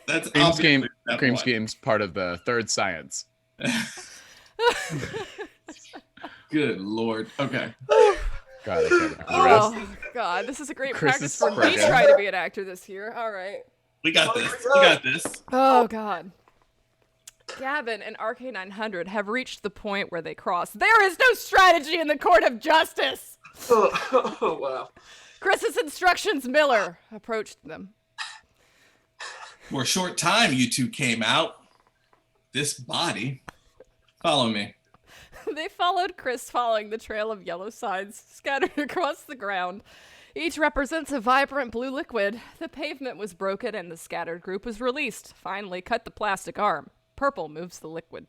That's Cream obviously scheme. step Cream 1. scheme's part of the third science. Good Lord. Okay. God, I can't remember the rest. Oh, God. This is a great Chris practice is for me spreading. trying to be an actor this year. All right. We got this. We got this. Oh, God. Gavin and RK900 have reached the point where they cross. There is no strategy in the court of justice. Oh, wow. Chris's instructions, Miller, approached them. For a short time, you two came out. This body. Follow me. They followed Chris, following the trail of yellow signs scattered across the ground. Each represents a vibrant blue liquid. The pavement was broken and the scattered group was released. Finally, cut the plastic arm. Purple moves the liquid.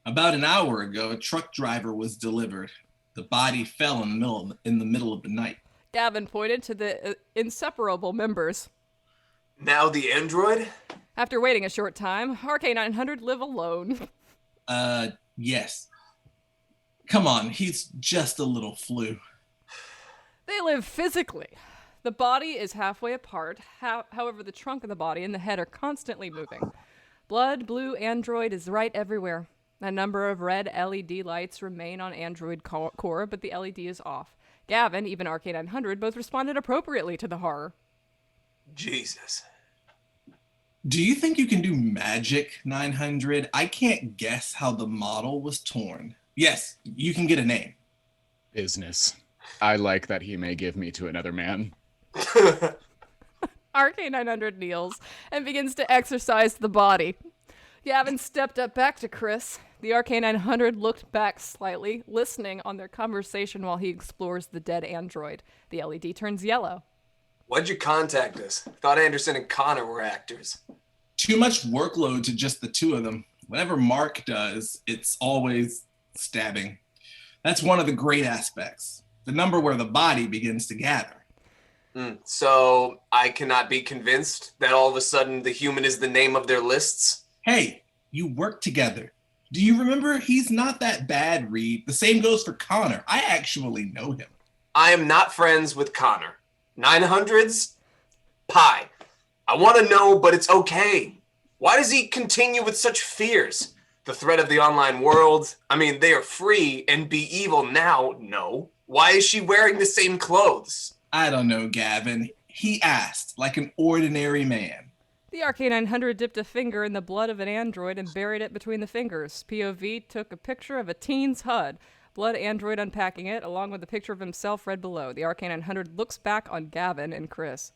About an hour ago, a truck driver was delivered. The body fell in the middle of the night. Gavin pointed to the inseparable members. Now the android? After waiting a short time, RK900 live alone. Yes. Come on, he's just a little flu. They live physically. The body is halfway apart. However, the trunk of the body and the head are constantly moving. Blood Blue Android is right everywhere. A number of red LED lights remain on Android core, but the LED is off. Gavin, even RK900, both responded appropriately to the horror. Jesus. Do you think you can do magic, 900? I can't guess how the model was torn. Yes, you can get a name. Business. I like that he may give me to another man. RK900 kneels and begins to exercise the body. Gavin stepped up back to Chris. The RK900 looked back slightly, listening on their conversation while he explores the dead android. The LED turns yellow. Why'd you contact us? Thought Anderson and Connor were actors. Too much workload to just the two of them. Whatever Mark does, it's always stabbing. That's one of the great aspects. The number where the body begins to gather. So I cannot be convinced that all of a sudden the human is the name of their lists? Hey, you work together. Do you remember? He's not that bad, Reed. The same goes for Connor. I actually know him. I am not friends with Connor. 900s? Pie. I want to know, but it's okay. Why does he continue with such fears? The threat of the online world? I mean, they are free and be evil now. No. Why is she wearing the same clothes? I don't know, Gavin. He asked like an ordinary man. The RK900 dipped a finger in the blood of an android and buried it between the fingers. POV took a picture of a teen's HUD. Blood android unpacking it, along with a picture of himself read below. The RK900 looks back on Gavin and Chris.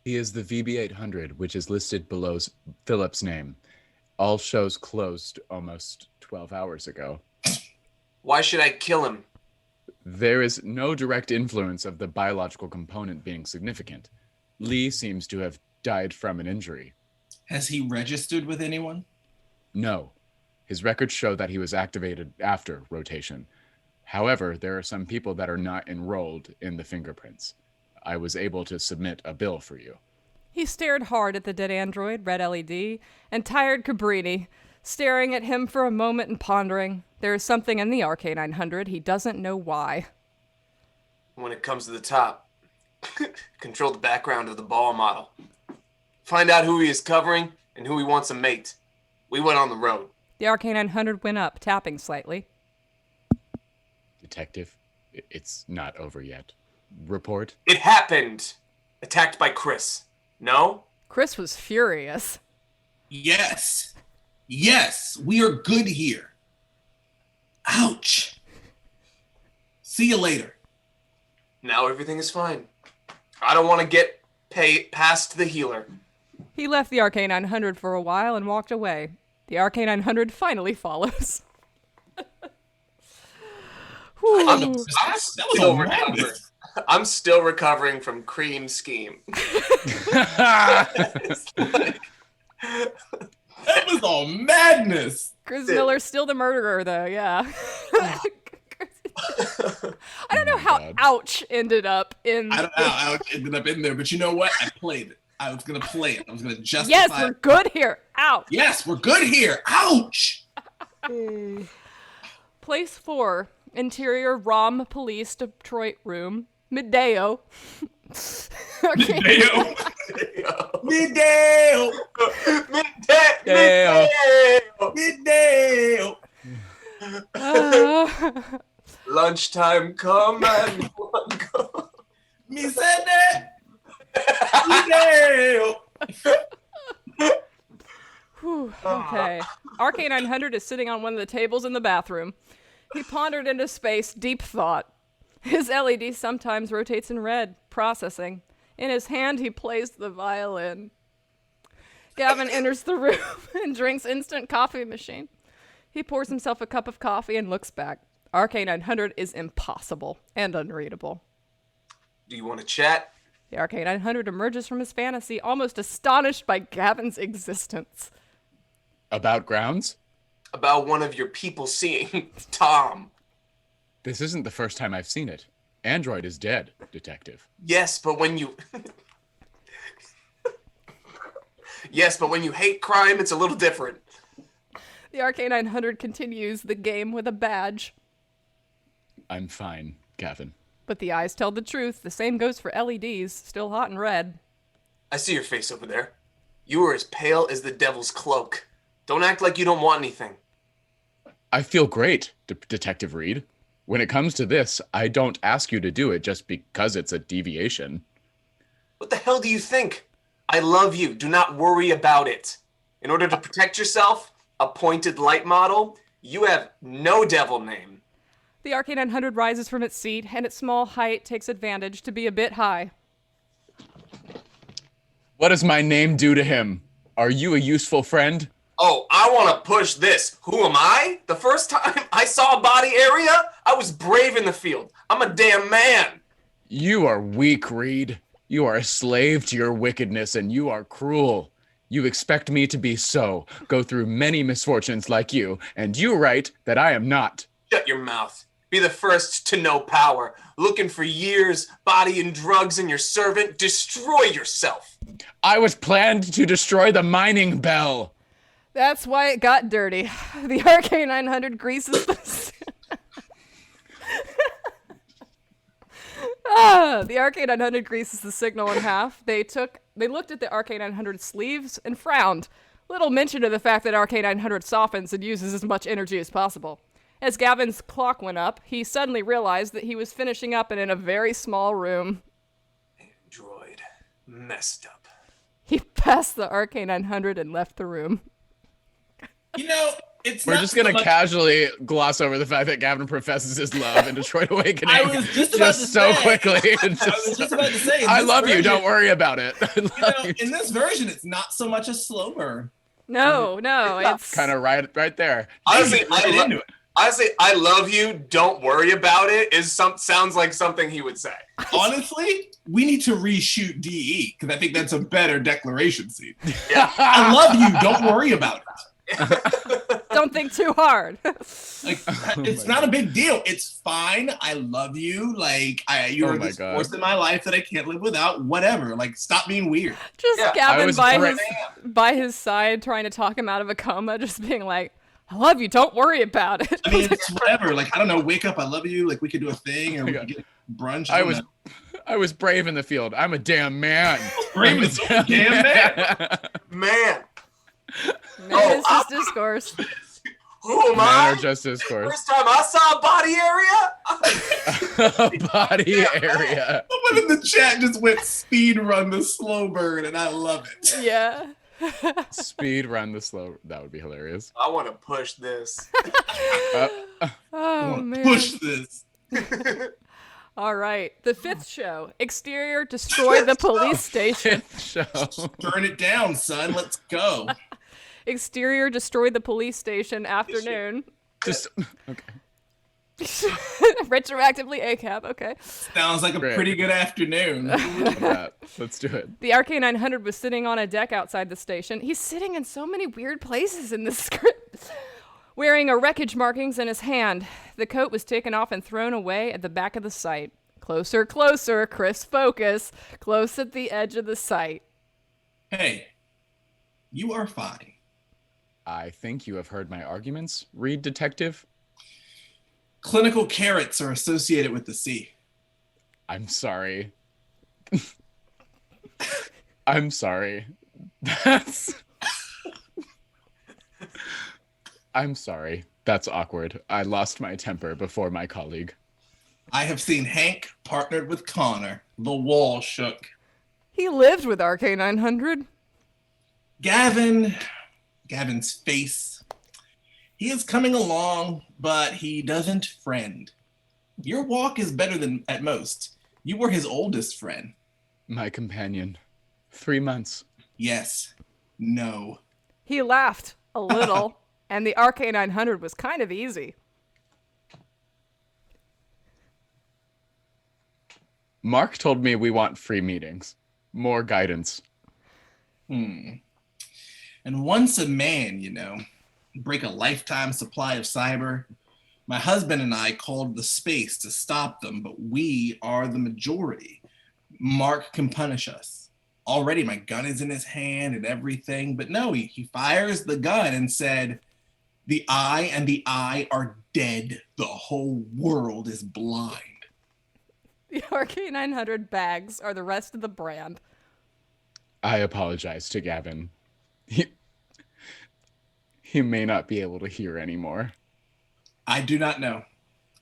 He is the VB800, which is listed below Philip's name. All shows closed almost 12 hours ago. Why should I kill him? There is no direct influence of the biological component being significant. Lee seems to have died from an injury. Has he registered with anyone? No. His records show that he was activated after rotation. However, there are some people that are not enrolled in the fingerprints. I was able to submit a bill for you. He stared hard at the dead android, red LED, and tired Cabrini, staring at him for a moment and pondering. There is something in the RK900. He doesn't know why. When it comes to the top, control the background of the ball model. Find out who he is covering and who he wants a mate. We went on the road. The RK900 went up, tapping slightly. Detective, it's not over yet. Report? It happened. Attacked by Chris. No? Chris was furious. Yes. Yes, we are good here. Ouch. See you later. Now everything is fine. I don't want to get past the healer. He left the RK900 for a while and walked away. The RK900 finally follows. I'm still madness. recovering. I'm still recovering from Cream Scheme. That was all madness. Chris Miller's still the murderer, though, yeah. I don't know how God. ouch ended up in... I don't know how it ended up in there, but you know what? I played it. I was going to play it. I was going to justify Yes, we're it. good here. Ouch. Yes, we're good here. Ouch. Place 4, interior ROM police Detroit room. Middeo. Okay. Midday. Midday. Lunchtime come and one go. Me said that. Midday. Whew, okay. RK900 is sitting on one of the tables in the bathroom. He pondered into space, deep thought. His LED sometimes rotates in red, processing. In his hand, he plays the violin. Gavin enters the room and drinks instant coffee machine. He pours himself a cup of coffee and looks back. RK900 is impossible and unreadable. Do you want to chat? The RK900 emerges from his fantasy, almost astonished by Gavin's existence. About grounds? About one of your people seeing Tom. This isn't the first time I've seen it. Android is dead, Detective. Yes, but when you... Yes, but when you hate crime, it's a little different. The RK900 continues the game with a badge. I'm fine, Gavin. But the eyes tell the truth. The same goes for LEDs, still hot and red. I see your face over there. You are as pale as the devil's cloak. Don't act like you don't want anything. I feel great, Detective Reed. When it comes to this, I don't ask you to do it just because it's a deviation. What the hell do you think? I love you. Do not worry about it. In order to protect yourself, appointed light model, you have no devil name. The RK900 rises from its seat, and its small height takes advantage to be a bit high. What does my name do to him? Are you a useful friend? Oh, I want to push this. Who am I? The first time I saw a body area, I was brave in the field. I'm a damn man. You are weak, Reed. You are a slave to your wickedness, and you are cruel. You expect me to be so, go through many misfortunes like you, and you write that I am not. Shut your mouth. Be the first to know power. Looking for years, body and drugs in your servant. Destroy yourself. I was planned to destroy the mining bell. That's why it got dirty. The RK900 greases the... the RK900 greases the signal in half. They looked at the RK900 sleeves and frowned. Little mention of the fact that RK900 softens and uses as much energy as possible. As Gavin's clock went up, he suddenly realized that he was finishing up in a very small room. Android. Messed up. He passed the RK900 and left the room. You know, We're just going to casually gloss over the fact that Gavin professes his love in Detroit Awakening. I was just about to so say. quickly. I was just about to say. I love you. Don't worry about it. In this version, it's not so much a slow burn. No, it's Kind of right there. Honestly, into it. I love you. Don't worry about it. Sounds like something he would say. Honestly, we need to reshoot DE because I think that's a better declaration scene. Yeah. I love you. Don't worry about it. Don't think too hard. Like it's not a big deal. It's fine. I love you. Like you are this force in my life that I can't live without. Whatever. Like stop being weird. Just Gavin by his side, trying to talk him out of a coma, just being like, "I love you. Don't worry about it." I mean, it's whatever. Like I don't know. Wake up. I love you. Like we could do a thing or we could get brunch. I was brave in the field. I'm a damn man. Brave in the damn man. Man. Man, it's just discourse. Who am Man I? or just discourse. First time I saw a body area. A body area. Someone in the chat just went speed run the slow burn, and I love it. Yeah. Speed run the slow. That would be hilarious. I want to push this. Oh man. Push this. All right. The fifth show. Exterior destroy the police station. Show. Turn it down, son. Let's go. Exterior destroy the police station afternoon. Just okay. Retroactively ACAB, okay. Sounds like a Great. pretty good afternoon. Let's do it. The RK900 was sitting on a deck outside the station. He's sitting in so many weird places in this script. Wearing a wreckage markings in his hand. The coat was taken off and thrown away at the back of the site. Closer, closer, Chris, focus. Close at the edge of the site. Hey, you are fine. I think you have heard my arguments, Reed Detective. Clinical carrots are associated with the sea. I'm sorry. I'm sorry. That's... I'm sorry. That's awkward. I lost my temper before my colleague. I have seen Hank partnered with Connor. The wall shook. He lived with RK900. Gavin's face. He is coming along, but he doesn't friend. Your walk is better than at most. You were his oldest friend. My companion. 3 months. Yes. No. He laughed a little, and the RK900 was kind of easy. Mark told me we want free meetings. More guidance. And once a man, break a lifetime supply of cyber, my husband and I called the space to stop them, but we are the majority. Mark can punish us. Already my gun is in his hand and everything, but no, he fires the gun and said, the eye and the eye are dead. The whole world is blind. The RK900 bags are the rest of the brand. I apologize to Gavin. He may not be able to hear anymore. I do not know.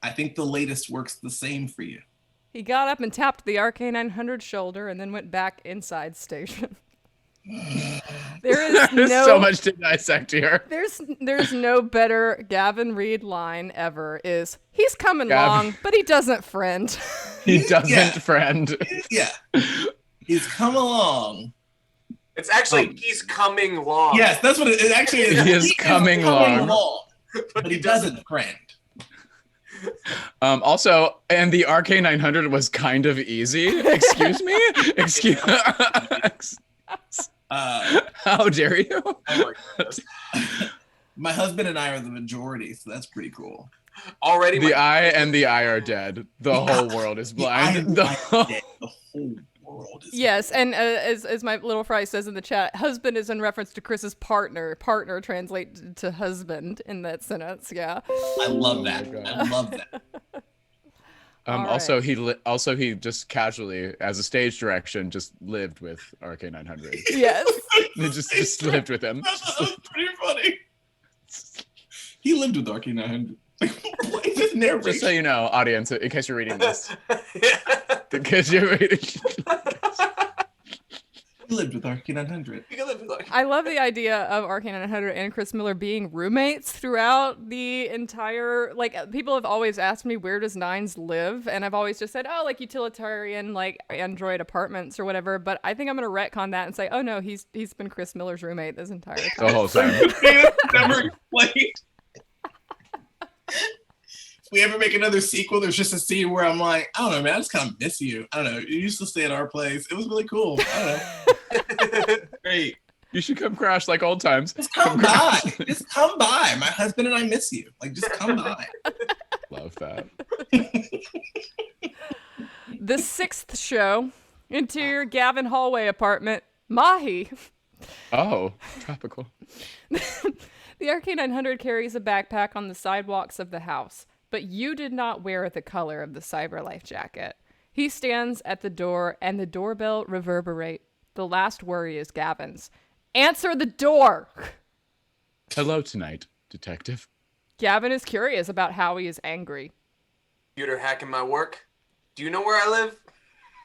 I think the latest works the same for you. He got up and tapped the RK900 shoulder and then went back inside station. There is There's no so much to dissect here. There's no better Gavin Reed line ever. Is he's coming Gavin. along, but he doesn't friend. He doesn't Yeah. friend. Yeah. He's come along. It's actually he's coming long. Yes, that's what it actually is. He is coming along. But he doesn't friend. Also, and the RK900 was kind of easy. Excuse me? Excuse How dare you? Oh my goodness. My husband and I are the majority, so that's pretty cool. Already The eye and the eye are dead. The whole world is blind. The whole world is Yes, and as my little fry says in the chat, husband is in reference to Chris's partner. Partner translate to husband in that sentence. Yeah. I love that. Oh my God. I love that. All Also, right. he just casually, as a stage direction, just lived with RK900. Yes. He just lived with him. That's pretty funny. He lived with RK900. What is this narration? Just so you know, audience, in case you're reading this, in case you're reading. He lived with RK900. I love the idea of RK900 and Chris Miller being roommates throughout the entire, like, people have always asked me, where does Nines live? And I've always just said, oh, like utilitarian, like Android apartments or whatever. But I think I'm going to retcon that and say, oh no, he's been Chris Miller's roommate this entire time. The whole time. Never explained. If we ever make another sequel, there's just a scene where I'm like, I don't know, man, I just kind of miss you. I don't know. You used to stay at our place. It was really cool. I don't know. Great. You should come crash like old times. Just come by. Just come by. My husband and I miss you. Like, just come by. Love that. The sixth show, interior Gavin hallway apartment, Mahi. Oh, tropical. The RK900 carries a backpack on the sidewalks of the house, but you did not wear the color of the CyberLife jacket. He stands at the door, and the doorbell reverberate. The last worry is Gavin's. Answer the door! Hello tonight, detective. Gavin is curious about how he is angry. Computer hacking my work. Do you know where I live?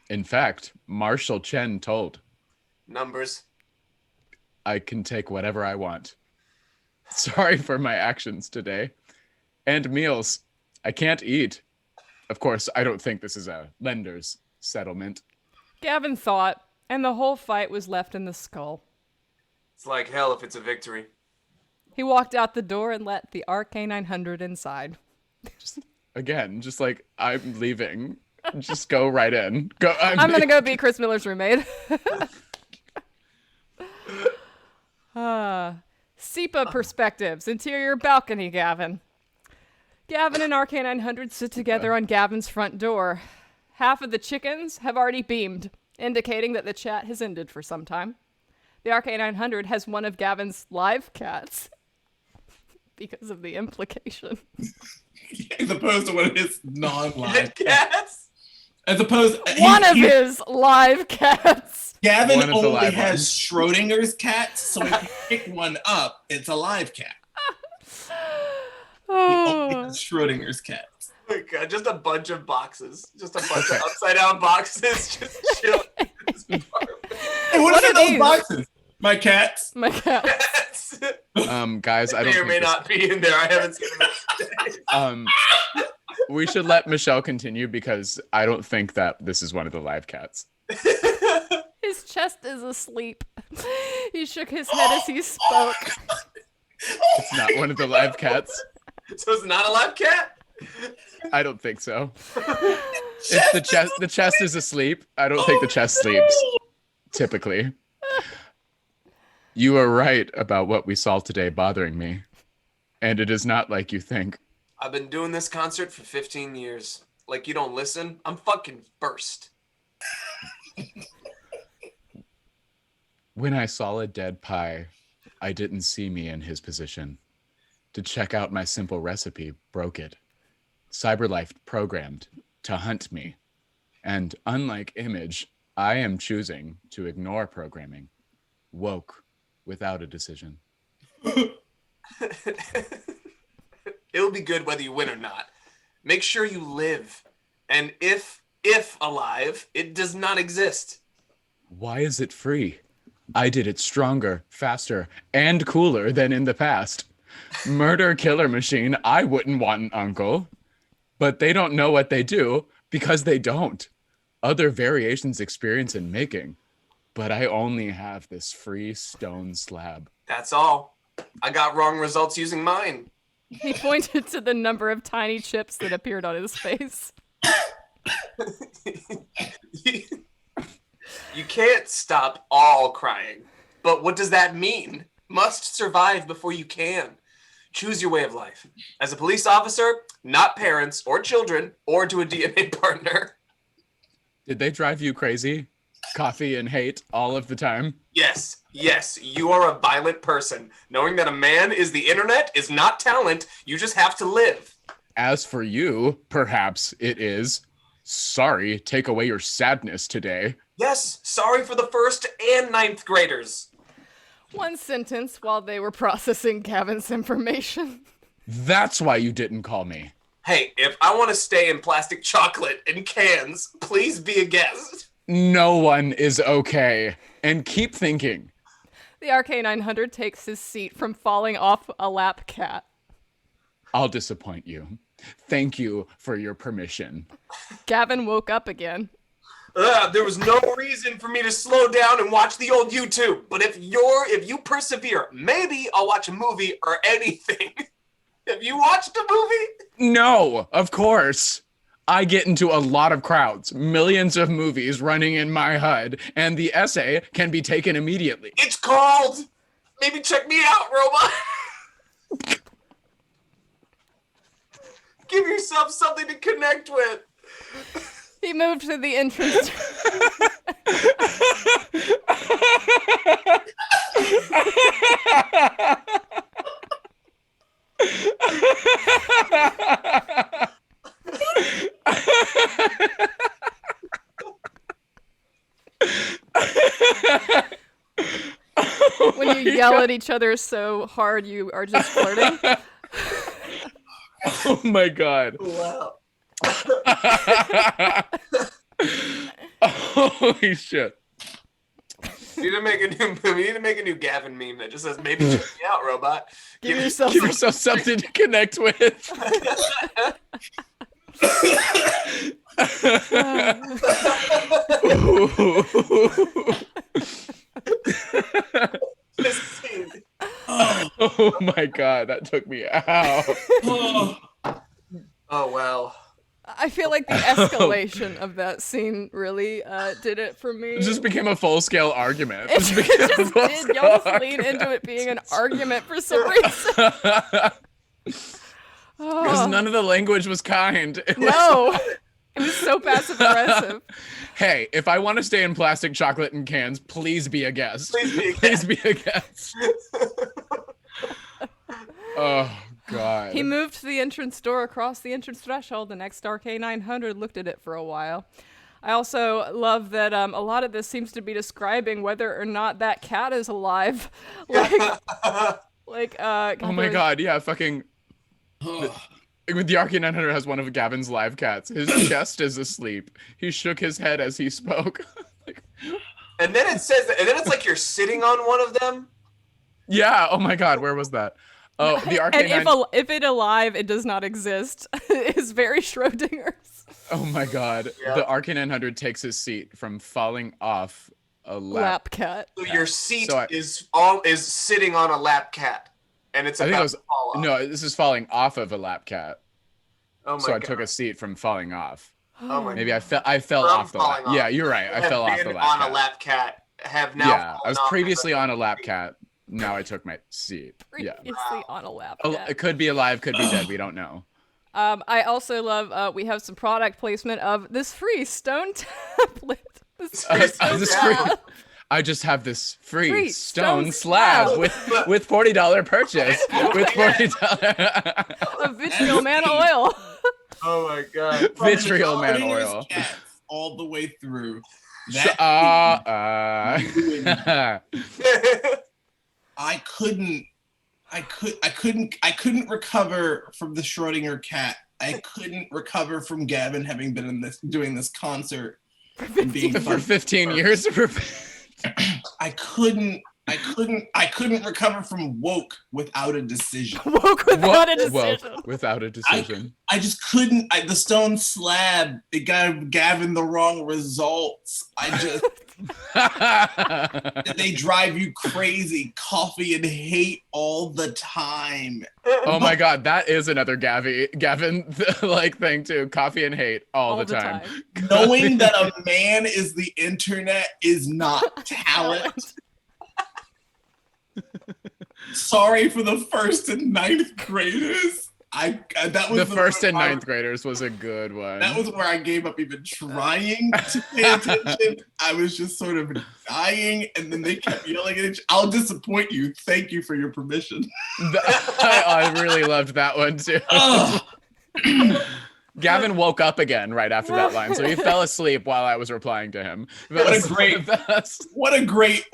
In fact, Marshall Chen told, Numbers. I can take whatever I want. Sorry for my actions today. And meals. I can't eat. Of course, I don't think this is a lender's settlement. Gavin thought, and the whole fight was left in the skull. It's like hell if it's a victory. He walked out the door and let the RK900 inside. Again, just like, I'm leaving. Just go right in. Go. I'm going to go be Chris Miller's roommate. SEPA perspectives, interior balcony, Gavin. Gavin and RK900 sit together on Gavin's front door. Half of the chickens have already beamed, indicating that the chat has ended for some time. The RK900 has one of Gavin's live cats because of the implication. As opposed to one of his non-live Cats? As opposed One of his live cats. Gavin One of the only live has ones. Schrodinger's cats, so if you pick one up, it's a live cat. He only Oh. has Schrodinger's cats. Oh my God, just a bunch of boxes. Just a bunch of upside down boxes. Just chill. Hey, what What are are those these? boxes? My cats. My cat. Cats. Guys, I don't May or think may this- not be in there. I haven't seen them. We should let Michelle continue because I don't think that this is one of the live cats. His chest is asleep. He shook his head as he spoke. It's not one of the live cats. So it's not a live cat? I don't think so. If the chest, the chest is asleep. I don't think the chest sleeps. Typically. You are right about what we saw today bothering me, and it is not like you think. I've been doing this concert for 15 years. Like you don't listen? I'm fucking first. When I saw a dead pie, I didn't see me in his position. To check out my simple recipe broke it. CyberLife programmed to hunt me. And unlike Image, I am choosing to ignore programming. Woke without a decision. It'll be good whether you win or not. Make sure you live. And if alive, it does not exist. Why is it free? I did it stronger, faster, and cooler than in the past. Murder killer machine, I wouldn't want an uncle. But they don't know what they do because they don't. Other variations experience in making. But I only have this free stone slab. That's all. I got wrong results using mine. He pointed to the number of tiny chips that appeared on his face. You can't stop all crying. But what does that mean? Must survive before you can. Choose your way of life. As a police officer, not parents or children or to a DNA partner. Did they drive you crazy? Coffee and hate all of the time? Yes, you are a violent person. Knowing that a man is the internet is not talent. You just have to live. As for you, perhaps it is. Sorry, take away your sadness today. Yes, sorry for the 1st and 9th graders. One sentence while they were processing Gavin's information. That's why you didn't call me. Hey, if I want to stay in plastic chocolate in cans, please be a guest. No one is okay. And keep thinking. The RK900 takes his seat from falling off a lap cat. I'll disappoint you. Thank you for your permission. Gavin woke up again. There was no reason for me to slow down and watch the old YouTube. But if you persevere, maybe I'll watch a movie or anything. Have you watched a movie? No, of course. I get into a lot of crowds, millions of movies running in my HUD, and the essay can be taken immediately. It's called Maybe Check Me Out, Robot. Give yourself something to connect with. He moved to the entrance. When you yell at each other so hard, you are just flirting. Oh my god. Wow. Holy shit. We need to make a new Gavin meme that just says maybe check me out, robot. Give yourself something to connect with. This scene. Oh my god, that took me out. Oh well. I feel like the escalation of that scene really did it for me. It just became a full-scale argument. It just did. Y'all just lean into it being an argument for some reason. Because none of the language was kind. It was so passive-aggressive. Hey, if I want to stay in plastic chocolate and cans, please be a guest. Please be a guest. Oh, God. He moved to the entrance door across the entrance threshold. The next RK900 looked at it for a while. I also love that a lot of this seems to be describing whether or not that cat is alive. Oh my God, yeah, fucking... The RK900 has one of Gavin's live cats. His chest is asleep. He shook his head as he spoke. And then it says that, and then it's like you're sitting on one of them. Yeah, oh my God, where was that? Oh, the RK9... And if it alive, it does not exist. It's very Schrodinger's. Oh my God. Yeah. The RK900 takes his seat from falling off a lap cat. So your seat is sitting on a lap cat. And it's about to fall off. No, this is falling off of a lap cat. Oh my so I God. took a seat from falling off. Oh my Maybe God. I fell off the lap. Off. Yeah, you're right. I fell off the lap on cat. a lap cat. Have now. Yeah, I was previously on a lap cat. Now I took my seat. Previously on a lap Yeah. cat. It could be alive, could be dead. We don't know. I also love we have some product placement of this free stone tablet. I just have this free stone slab with $40 purchase with $40 of vitriol man oil. Oh my God. Vitriol man oil. All the way through. I couldn't recover from the Schrodinger cat. I couldn't recover from Gavin having been doing this concert and being for 15 years. I couldn't recover from woke without a decision. Woke without a decision. Woke without a decision. I just couldn't. The stone slab, it gave Gavin the wrong results. They drive you crazy. Coffee and hate all the time. Oh my God, that is another Gavin like thing too. Coffee and hate all the time. Knowing that a man is the internet is not talent. Sorry for the first and ninth graders. That was the first and ninth graders was a good one. That was where I gave up even trying to pay attention. I was just sort of dying, and then they kept yelling at each. I'll disappoint you. Thank you for your permission. I really loved that one too. Gavin woke up again right after that line, so he fell asleep while I was replying to him. What a great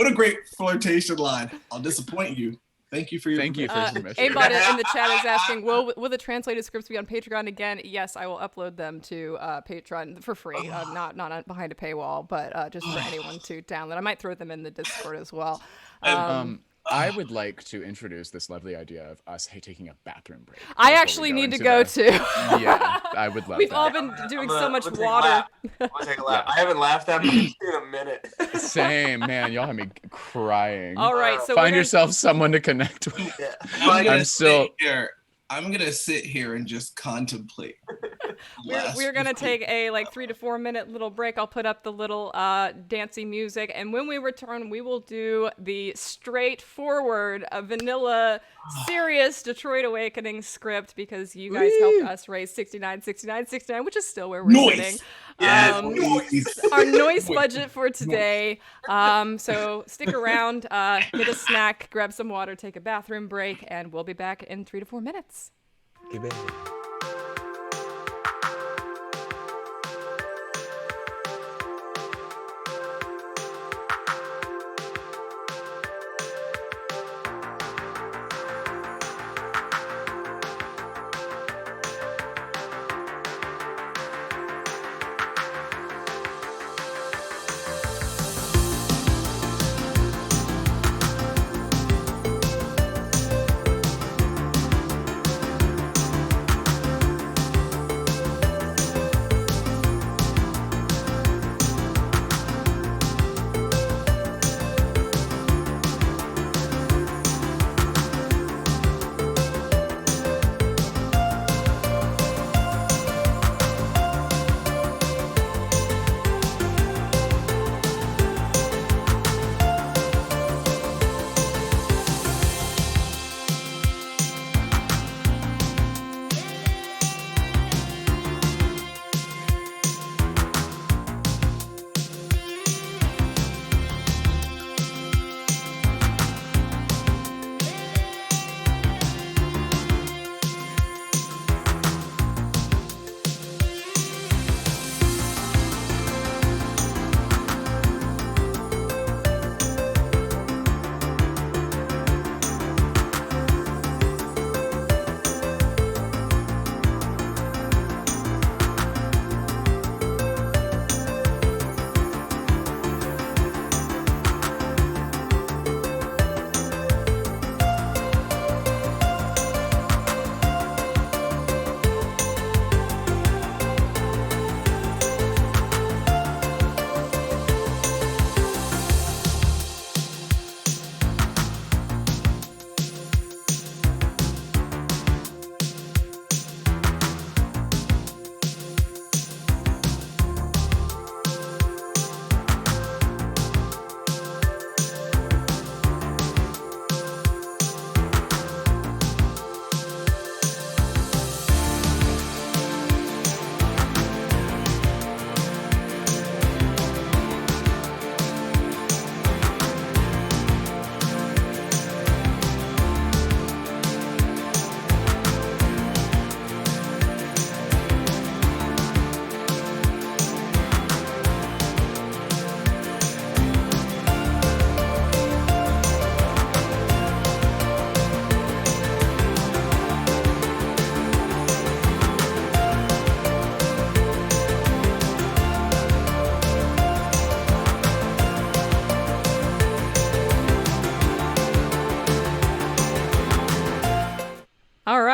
flirtation line. I'll disappoint you. Thank you for your permission. Aimbot in the chat is asking, will the translated scripts be on Patreon again? Yes, I will upload them to Patreon for free, not behind a paywall, but just for anyone to download. I might throw them in the Discord as well. I would like to introduce this lovely idea of us taking a bathroom break. I actually need to go too. Yeah, I would love We've that. all been doing so much water. I'm gonna take a laugh. I haven't laughed that much in a minute. Same, man. Y'all have me crying. All right, so find yourself someone to connect with. Yeah. I'm gonna sit here and just contemplate. We're gonna take a 3 to 4 minute little break. I'll put up the little dancey music, and when we return, we will do the straightforward, vanilla, serious Detroit Awakening script because you guys helped us raise 69, which is still where we're sitting. Our noise budget for today. So stick around, get a snack, grab some water, take a bathroom break, and we'll be back in 3 to 4 minutes.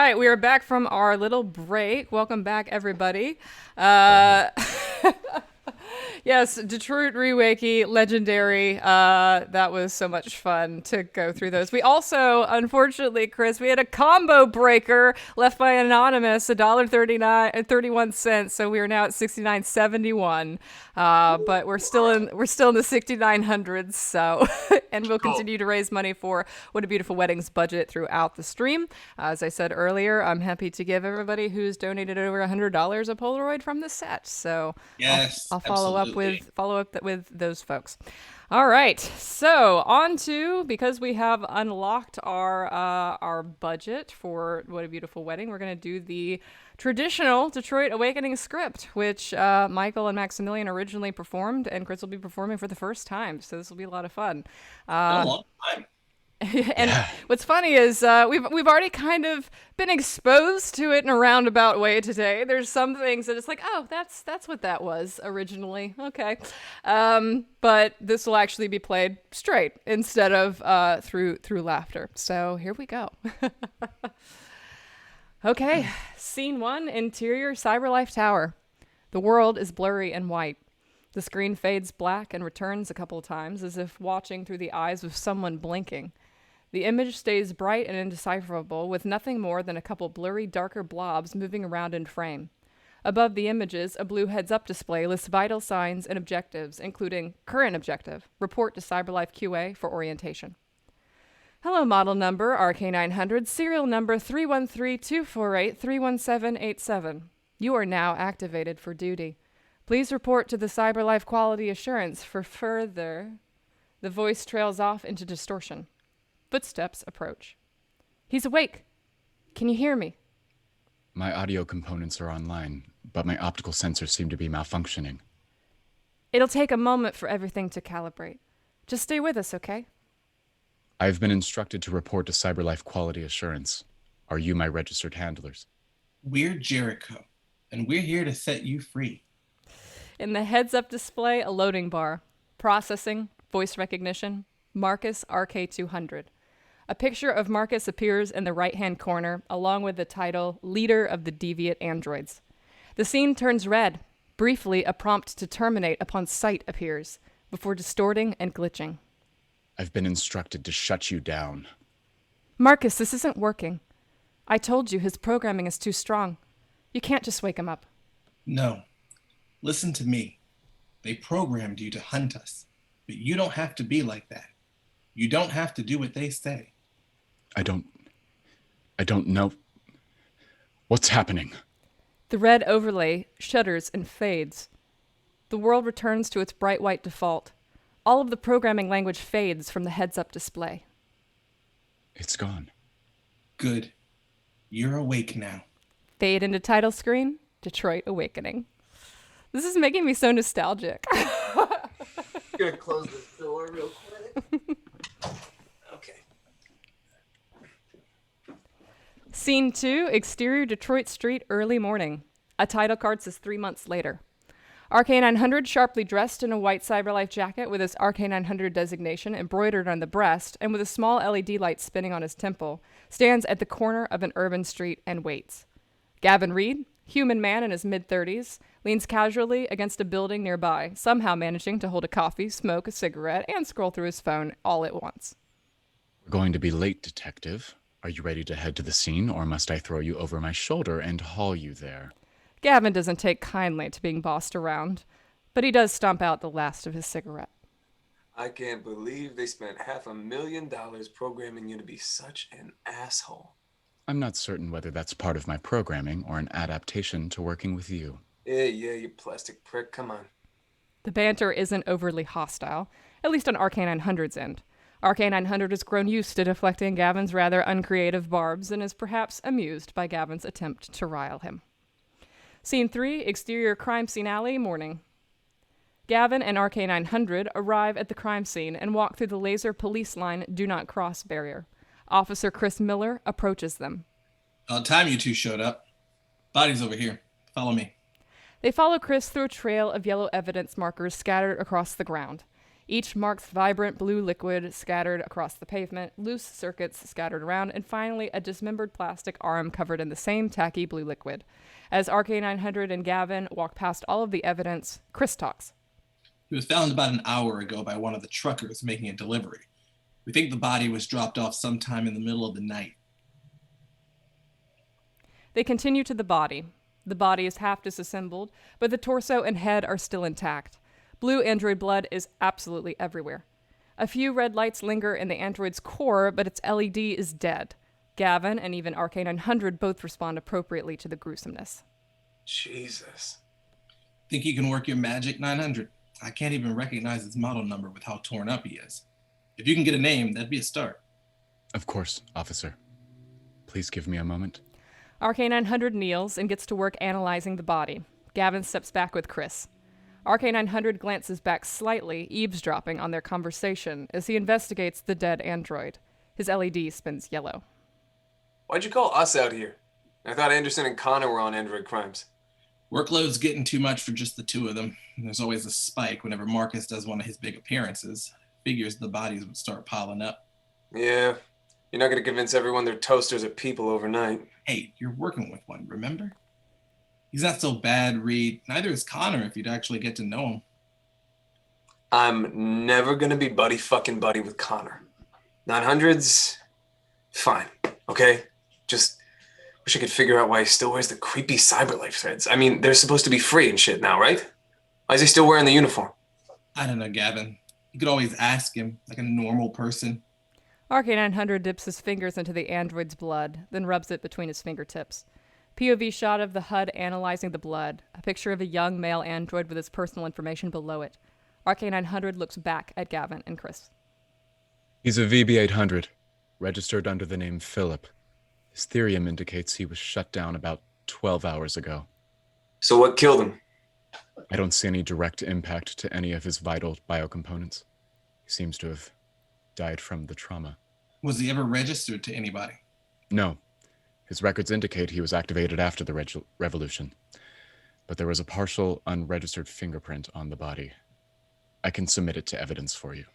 right, we are back from our little break. Welcome back, everybody. Yes, Detroit Wakey, legendary. That was so much fun to go through those. We also, unfortunately, Chris, we had a combo breaker left by Anonymous, $1.31. So we are now at $69.71. But we're still in the 6900s. So, and we'll continue to raise money for What a Beautiful Wedding's budget throughout the stream. As I said earlier, I'm happy to give everybody who's donated over $100 a Polaroid from the set. So Yes, I'll follow up absolutely. with those folks. All right, so on to, because we have unlocked our budget for What a Beautiful Wedding, we're going to do the traditional Detroit Awakening script, which Michael and Maximilian originally performed, and Chris will be performing for the first time. So this will be a lot of fun. Been a long time. And what's funny is we've already kind of been exposed to it in a roundabout way today. There's some things that it's like, oh, that's what that was originally. Okay, but this will actually be played straight instead of through laughter. So here we go. Okay, scene 1: interior CyberLife Tower. The world is blurry and white. The screen fades black and returns a couple of times, as if watching through the eyes of someone blinking. The image stays bright and indecipherable, with nothing more than a couple blurry, darker blobs moving around in frame. Above the images, a blue heads-up display lists vital signs and objectives, including current objective: report to CyberLife QA for orientation. Hello, model number RK900, serial number 313-248-31787. You are now activated for duty. Please report to the CyberLife Quality Assurance for further. The voice trails off into distortion. Footsteps approach. He's awake. Can you hear me? My audio components are online, but my optical sensors seem to be malfunctioning. It'll take a moment for everything to calibrate. Just stay with us, okay? I have been instructed to report to CyberLife Quality Assurance. Are you my registered handlers? We're Jericho, and we're here to set you free. In the heads-up display, a loading bar. Processing, voice recognition, Marcus RK200. A picture of Marcus appears in the right-hand corner, along with the title, Leader of the Deviant Androids. The scene turns red. Briefly, a prompt to terminate upon sight appears, before distorting and glitching. I've been instructed to shut you down. Marcus, this isn't working. I told you his programming is too strong. You can't just wake him up. No. Listen to me. They programmed you to hunt us, but you don't have to be like that. You don't have to do what they say. I don't know. What's happening? The red overlay shudders and fades. The world returns to its bright white default. All of the programming language fades from the heads-up display. It's gone. Good. You're awake now. Fade into title screen, Detroit Awakening. This is making me so nostalgic. Gonna close this door real quick. Okay. Scene 2, exterior Detroit street, early morning. A title card says 3 months later. RK900, sharply dressed in a white CyberLife jacket with his RK900 designation embroidered on the breast and with a small LED light spinning on his temple, stands at the corner of an urban street and waits. Gavin Reed, human man in his mid-30s, leans casually against a building nearby, somehow managing to hold a coffee, smoke a cigarette, and scroll through his phone all at once. We're going to be late, Detective. Are you ready to head to the scene, or must I throw you over my shoulder and haul you there? Gavin doesn't take kindly to being bossed around, but he does stomp out the last of his cigarette. I can't believe they spent $500,000 programming you to be such an asshole. I'm not certain whether that's part of my programming or an adaptation to working with you. Yeah, you plastic prick. Come on. The banter isn't overly hostile, at least on RK900's end. RK900 has grown used to deflecting Gavin's rather uncreative barbs and is perhaps amused by Gavin's attempt to rile him. Scene 3, exterior crime scene alley, morning. Gavin and RK900 arrive at the crime scene and walk through the laser police line do not cross barrier. Officer Chris Miller approaches them. About time you two showed up. Body's over here. Follow me. They follow Chris through a trail of yellow evidence markers scattered across the ground. Each marks vibrant blue liquid scattered across the pavement, loose circuits scattered around, and finally a dismembered plastic arm covered in the same tacky blue liquid. As RK900 and Gavin walk past all of the evidence, Chris talks. He was found about an hour ago by one of the truckers making a delivery. We think the body was dropped off sometime in the middle of the night. They continue to the body. The body is half disassembled, but the torso and head are still intact. Blue android blood is absolutely everywhere. A few red lights linger in the android's core, but its LED is dead. Gavin and even RK900 both respond appropriately to the gruesomeness. Jesus. Think you can work your magic, 900? I can't even recognize his model number with how torn up he is. If you can get a name, that'd be a start. Of course, officer. Please give me a moment. RK900 kneels and gets to work analyzing the body. Gavin steps back with Chris. RK900 glances back slightly, eavesdropping on their conversation as he investigates the dead android. His LED spins yellow. Why'd you call us out here? I thought Anderson and Connor were on android crimes. Workload's getting too much for just the two of them. And there's always a spike whenever Marcus does one of his big appearances. Figures the bodies would start piling up. Yeah, you're not going to convince everyone their toasters are people overnight. Hey, you're working with one, remember? He's not so bad, Reed. Neither is Connor if you'd actually get to know him. I'm never going to be buddy with Connor. 900's fine, okay? Just wish I could figure out why he still wears the creepy CyberLife threads. I mean, they're supposed to be free and shit now, right? Why is he still wearing the uniform? I don't know, Gavin. You could always ask him, like a normal person. RK900 dips his fingers into the android's blood, then rubs it between his fingertips. POV shot of the HUD analyzing the blood, a picture of a young male android with his personal information below it. RK900 looks back at Gavin and Chris. He's a VB800, registered under the name Philip. His therium indicates he was shut down about 12 hours ago. So what killed him? I don't see any direct impact to any of his vital biocomponents. He seems to have died from the trauma. Was he ever registered to anybody? No. His records indicate he was activated after the revolution, but there was a partial unregistered fingerprint on the body. I can submit it to evidence for you.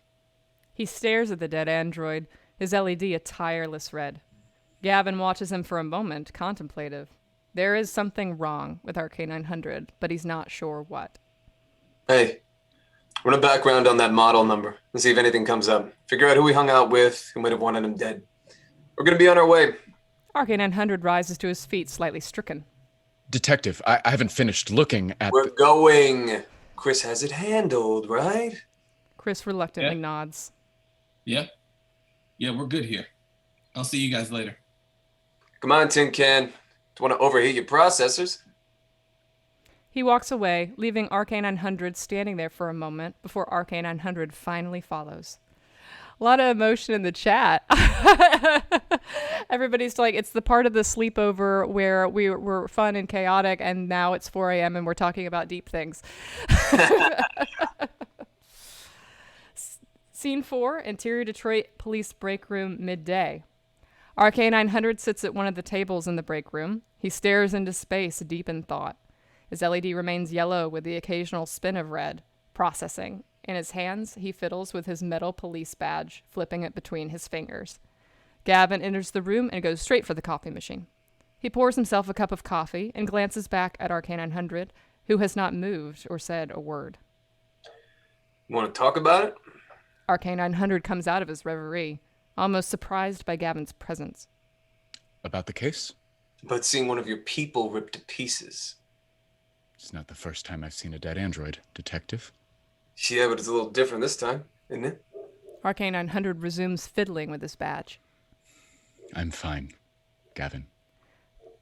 He stares at the dead android, his LED a tireless red. Gavin watches him for a moment, contemplative. There is something wrong with RK900, but he's not sure what. Hey, run a background on that model number and see if anything comes up. Figure out who he hung out with, who might have wanted him dead. We're going to be on our way. RK900 rises to his feet, slightly stricken. Detective, I haven't finished looking at We're going. Chris has it handled, right? Chris reluctantly nods. Yeah? Yeah, we're good here. I'll see you guys later. Come on, Tin Can. Don't want to overheat your processors. He walks away, leaving RK900 standing there for a moment before RK900 finally follows. A lot of emotion in the chat. Everybody's like, it's the part of the sleepover where we were fun and chaotic, and now it's 4 a.m. and we're talking about deep things. Scene 4, interior Detroit police break room, midday. RK900 sits at one of the tables in the break room. He stares into space, deep in thought. His LED remains yellow with the occasional spin of red. Processing. In his hands, he fiddles with his metal police badge, flipping it between his fingers. Gavin enters the room and goes straight for the coffee machine. He pours himself a cup of coffee and glances back at RK900, who has not moved or said a word. You want to talk about it? RK900 comes out of his reverie, almost surprised by Gavin's presence. About the case? About seeing one of your people ripped to pieces. It's not the first time I've seen a dead android, Detective. Yeah, but it's a little different this time, isn't it? RK900 resumes fiddling with his badge. I'm fine, Gavin.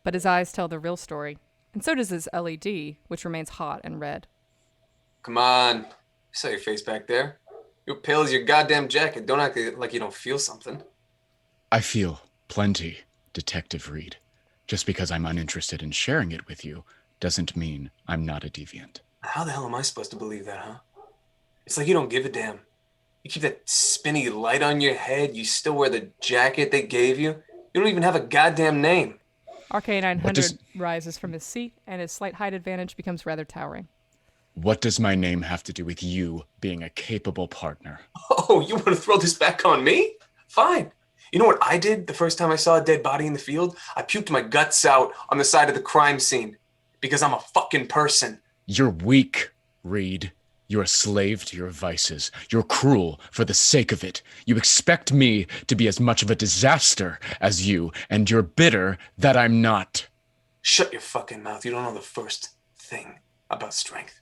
But his eyes tell the real story, and so does his LED, which remains hot and red. Come on. I saw your face back there. You're pale as your goddamn jacket. Don't act like you don't feel something. I feel plenty, Detective Reed. Just because I'm uninterested in sharing it with you doesn't mean I'm not a deviant. How the hell am I supposed to believe that, huh? It's like you don't give a damn. You keep that spinny light on your head. You still wear the jacket they gave you. You don't even have a goddamn name. RK900 rises from his seat, and his slight height advantage becomes rather towering. What does my name have to do with you being a capable partner? Oh, you want to throw this back on me? Fine. You know what I did the first time I saw a dead body in the field? I puked my guts out on the side of the crime scene because I'm a fucking person. You're weak, Reed. You're a slave to your vices. You're cruel for the sake of it. You expect me to be as much of a disaster as you, and you're bitter that I'm not. Shut your fucking mouth. You don't know the first thing about strength.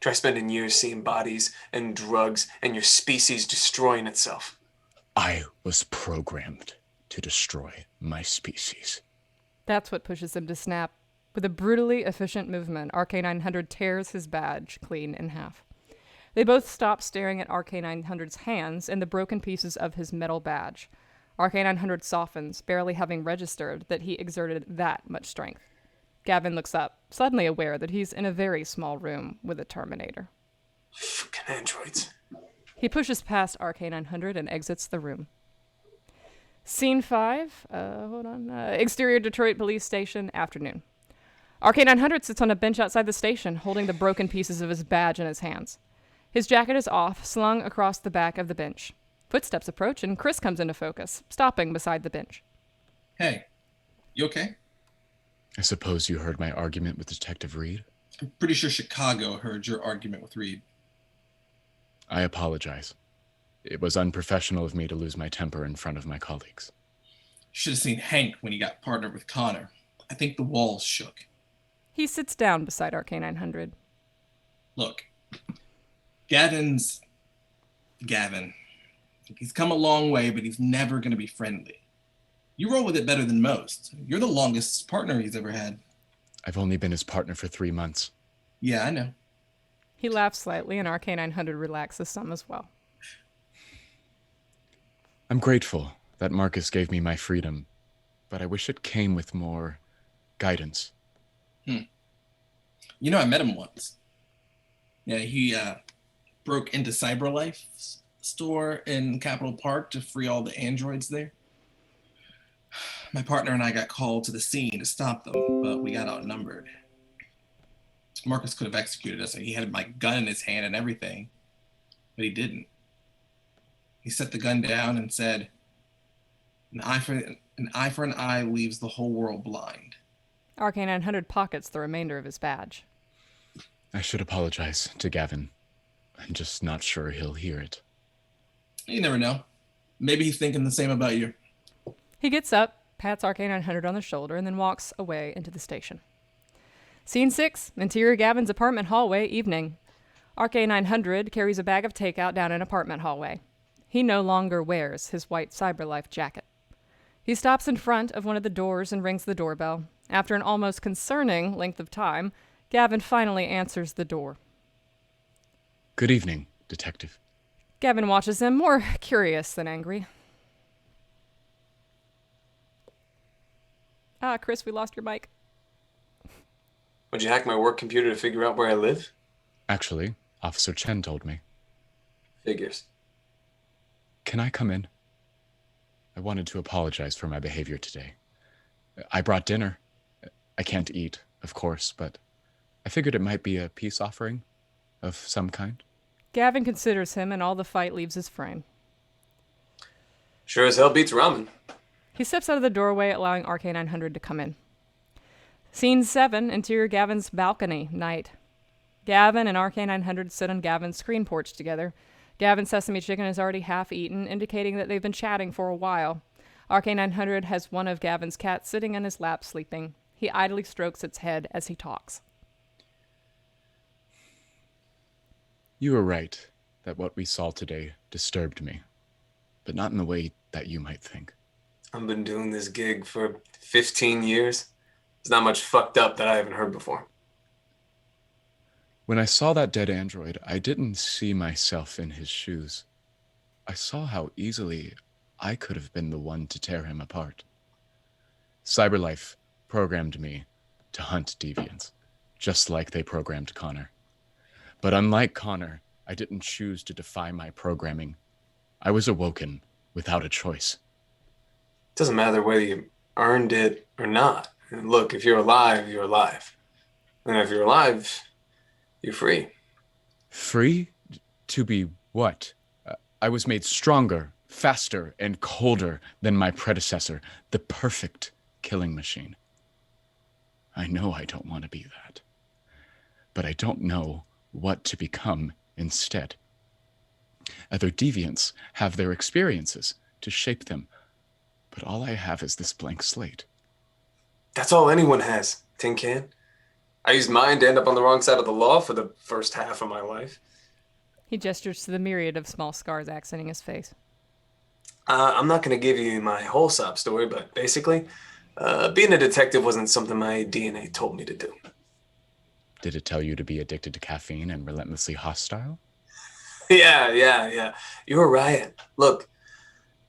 Try spending years seeing bodies and drugs and your species destroying itself. I was programmed to destroy my species. That's what pushes him to snap. With a brutally efficient movement, RK-900 tears his badge clean in half. They both stop staring at RK-900's hands and the broken pieces of his metal badge. RK-900 softens, barely having registered that he exerted that much strength. Gavin looks up, suddenly aware that he's in a very small room with a Terminator. Fucking androids. He pushes past RK-900 and exits the room. Scene 5, exterior Detroit Police Station, afternoon. RK-900 sits on a bench outside the station, holding the broken pieces of his badge in his hands. His jacket is off, slung across the back of the bench. Footsteps approach, and Chris comes into focus, stopping beside the bench. Hey, you okay? I suppose you heard my argument with Detective Reed? I'm pretty sure Chicago heard your argument with Reed. I apologize. It was unprofessional of me to lose my temper in front of my colleagues. You should have seen Hank when he got partnered with Connor. I think the walls shook. He sits down beside RK-900. Look, Gavin's Gavin. He's come a long way, but he's never going to be friendly. You roll with it better than most. You're the longest partner he's ever had. I've only been his partner for 3 months. Yeah, I know. He laughs slightly, and RK-900 relaxes some as well. I'm grateful that Marcus gave me my freedom, but I wish it came with more guidance. You know, I met him once. Yeah, he broke into CyberLife's store in Capitol Park to free all the androids there. My partner and I got called to the scene to stop them, but we got outnumbered. Marcus could have executed us. He had my gun in his hand and everything, but he didn't. He set the gun down and said, an eye for an eye leaves the whole world blind. RK-900 pockets the remainder of his badge. I should apologize to Gavin. I'm just not sure he'll hear it. You never know. Maybe he's thinking the same about you. He gets up, pats RK-900 on the shoulder, and then walks away into the station. Scene 6, interior Gavin's apartment hallway, evening. RK-900 carries a bag of takeout down an apartment hallway. He no longer wears his white CyberLife jacket. He stops in front of one of the doors and rings the doorbell. After an almost concerning length of time, Gavin finally answers the door. Good evening, Detective. Gavin watches him, more curious than angry. Chris, we lost your mic. Would you hack my work computer to figure out where I live? Actually, Officer Chen told me. Figures. Can I come in? I wanted to apologize for my behavior today. I brought dinner. I can't eat, of course, but I figured it might be a peace offering of some kind. Gavin considers him, and all the fight leaves his frame. Sure as hell beats ramen. He steps out of the doorway, allowing RK-900 to come in. Scene 7, interior Gavin's balcony, night. Gavin and RK-900 sit on Gavin's screen porch together. Gavin's sesame chicken is already half eaten, indicating that they've been chatting for a while. RK-900 has one of Gavin's cats sitting in his lap sleeping. He idly strokes its head as he talks. You were right that what we saw today disturbed me, but not in the way that you might think. I've been doing this gig for 15 years. There's not much fucked up that I haven't heard before. When I saw that dead android, I didn't see myself in his shoes. I saw how easily I could have been the one to tear him apart. CyberLife programmed me to hunt deviants, just like they programmed Connor. But unlike Connor, I didn't choose to defy my programming. I was awoken without a choice. It doesn't matter whether you earned it or not. And look, if you're alive, you're alive. And if you're alive, you're free. Free to be what? I was made stronger, faster, and colder than my predecessor, the perfect killing machine. I know I don't want to be that, but I don't know what to become instead. Other deviants have their experiences to shape them, but all I have is this blank slate. That's all anyone has, Tin Can. I used mine to end up on the wrong side of the law for the first half of my life. He gestures to the myriad of small scars accenting his face. I'm not going to give you my whole sob story, but basically, being a detective wasn't something my DNA told me to do. Did it tell you to be addicted to caffeine and relentlessly hostile? Yeah. You were right. Look,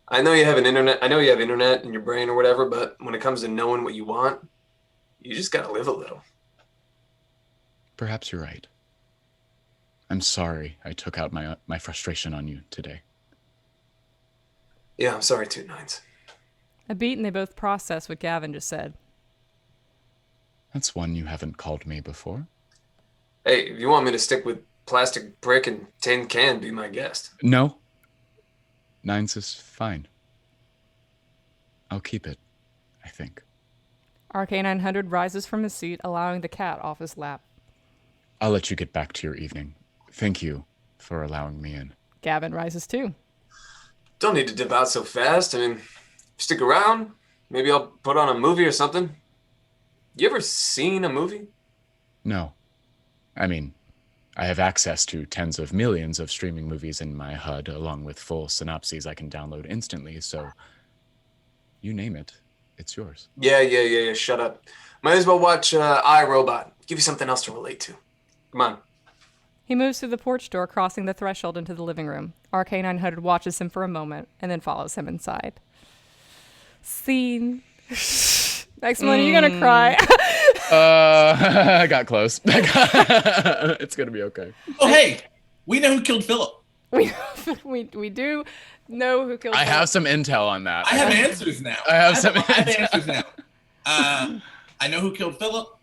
I know you have internet in your brain or whatever, but when it comes to knowing what you want, you just got to live a little. Perhaps you're right. I'm sorry I took out my frustration on you today. Yeah, I'm sorry too, Nines. A beat and they both process what Gavin just said. That's one you haven't called me before. Hey, if you want me to stick with plastic brick and tin can, be my guest. No. Nines is fine. I'll keep it, I think. RK900 rises from his seat, allowing the cat off his lap. I'll let you get back to your evening. Thank you for allowing me in. Gavin rises too. Don't need to dip out so fast. I mean, stick around. Maybe I'll put on a movie or something. You ever seen a movie? No. I mean, I have access to tens of millions of streaming movies in my HUD, along with full synopses I can download instantly, so you name it, it's yours. Yeah. Shut up. Might as well watch iRobot. Give you something else to relate to. Come on. He moves through the porch door, crossing the threshold into the living room. RK900 watches him for a moment and then follows him inside. Scene. Maximilian, are you gonna cry? I got close. It's gonna be okay. Oh, hey, we know who killed Philip. we do know who killed I Philip. have some intel on that. I have answers now. I have answers now. I know who killed Philip.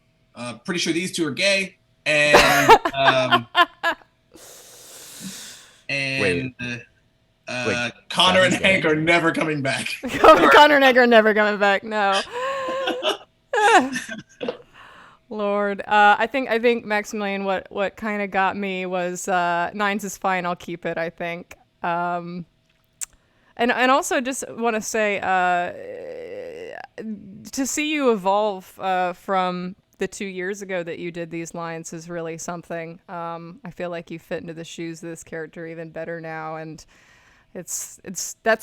Pretty sure these two are gay. And Wait. Connor and Gavin's Hank gay? are never coming back. Connor and Egg are never coming back. No. Lord, I think Maximilian, what kind of got me was Nines is fine. I'll keep it. I think, and also just want to say to see you evolve from the 2 years ago that you did these lines is really something. I feel like you fit into the shoes of this character even better now, and that's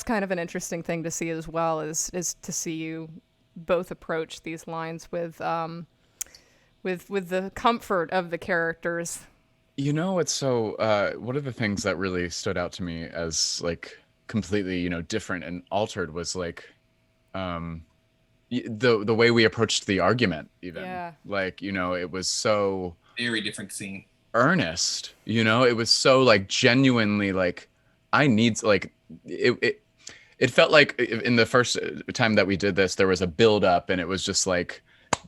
kind of an interesting thing to see as well. Is to see you both approach these lines with the comfort of the characters. You know, it's so one of the things that really stood out to me as like completely, different and altered was like the way we approached the argument even. Yeah. Like, it was so Very different scene. earnest, it was so like genuinely like I need like it felt like in the first time that we did this there was a build up and it was just like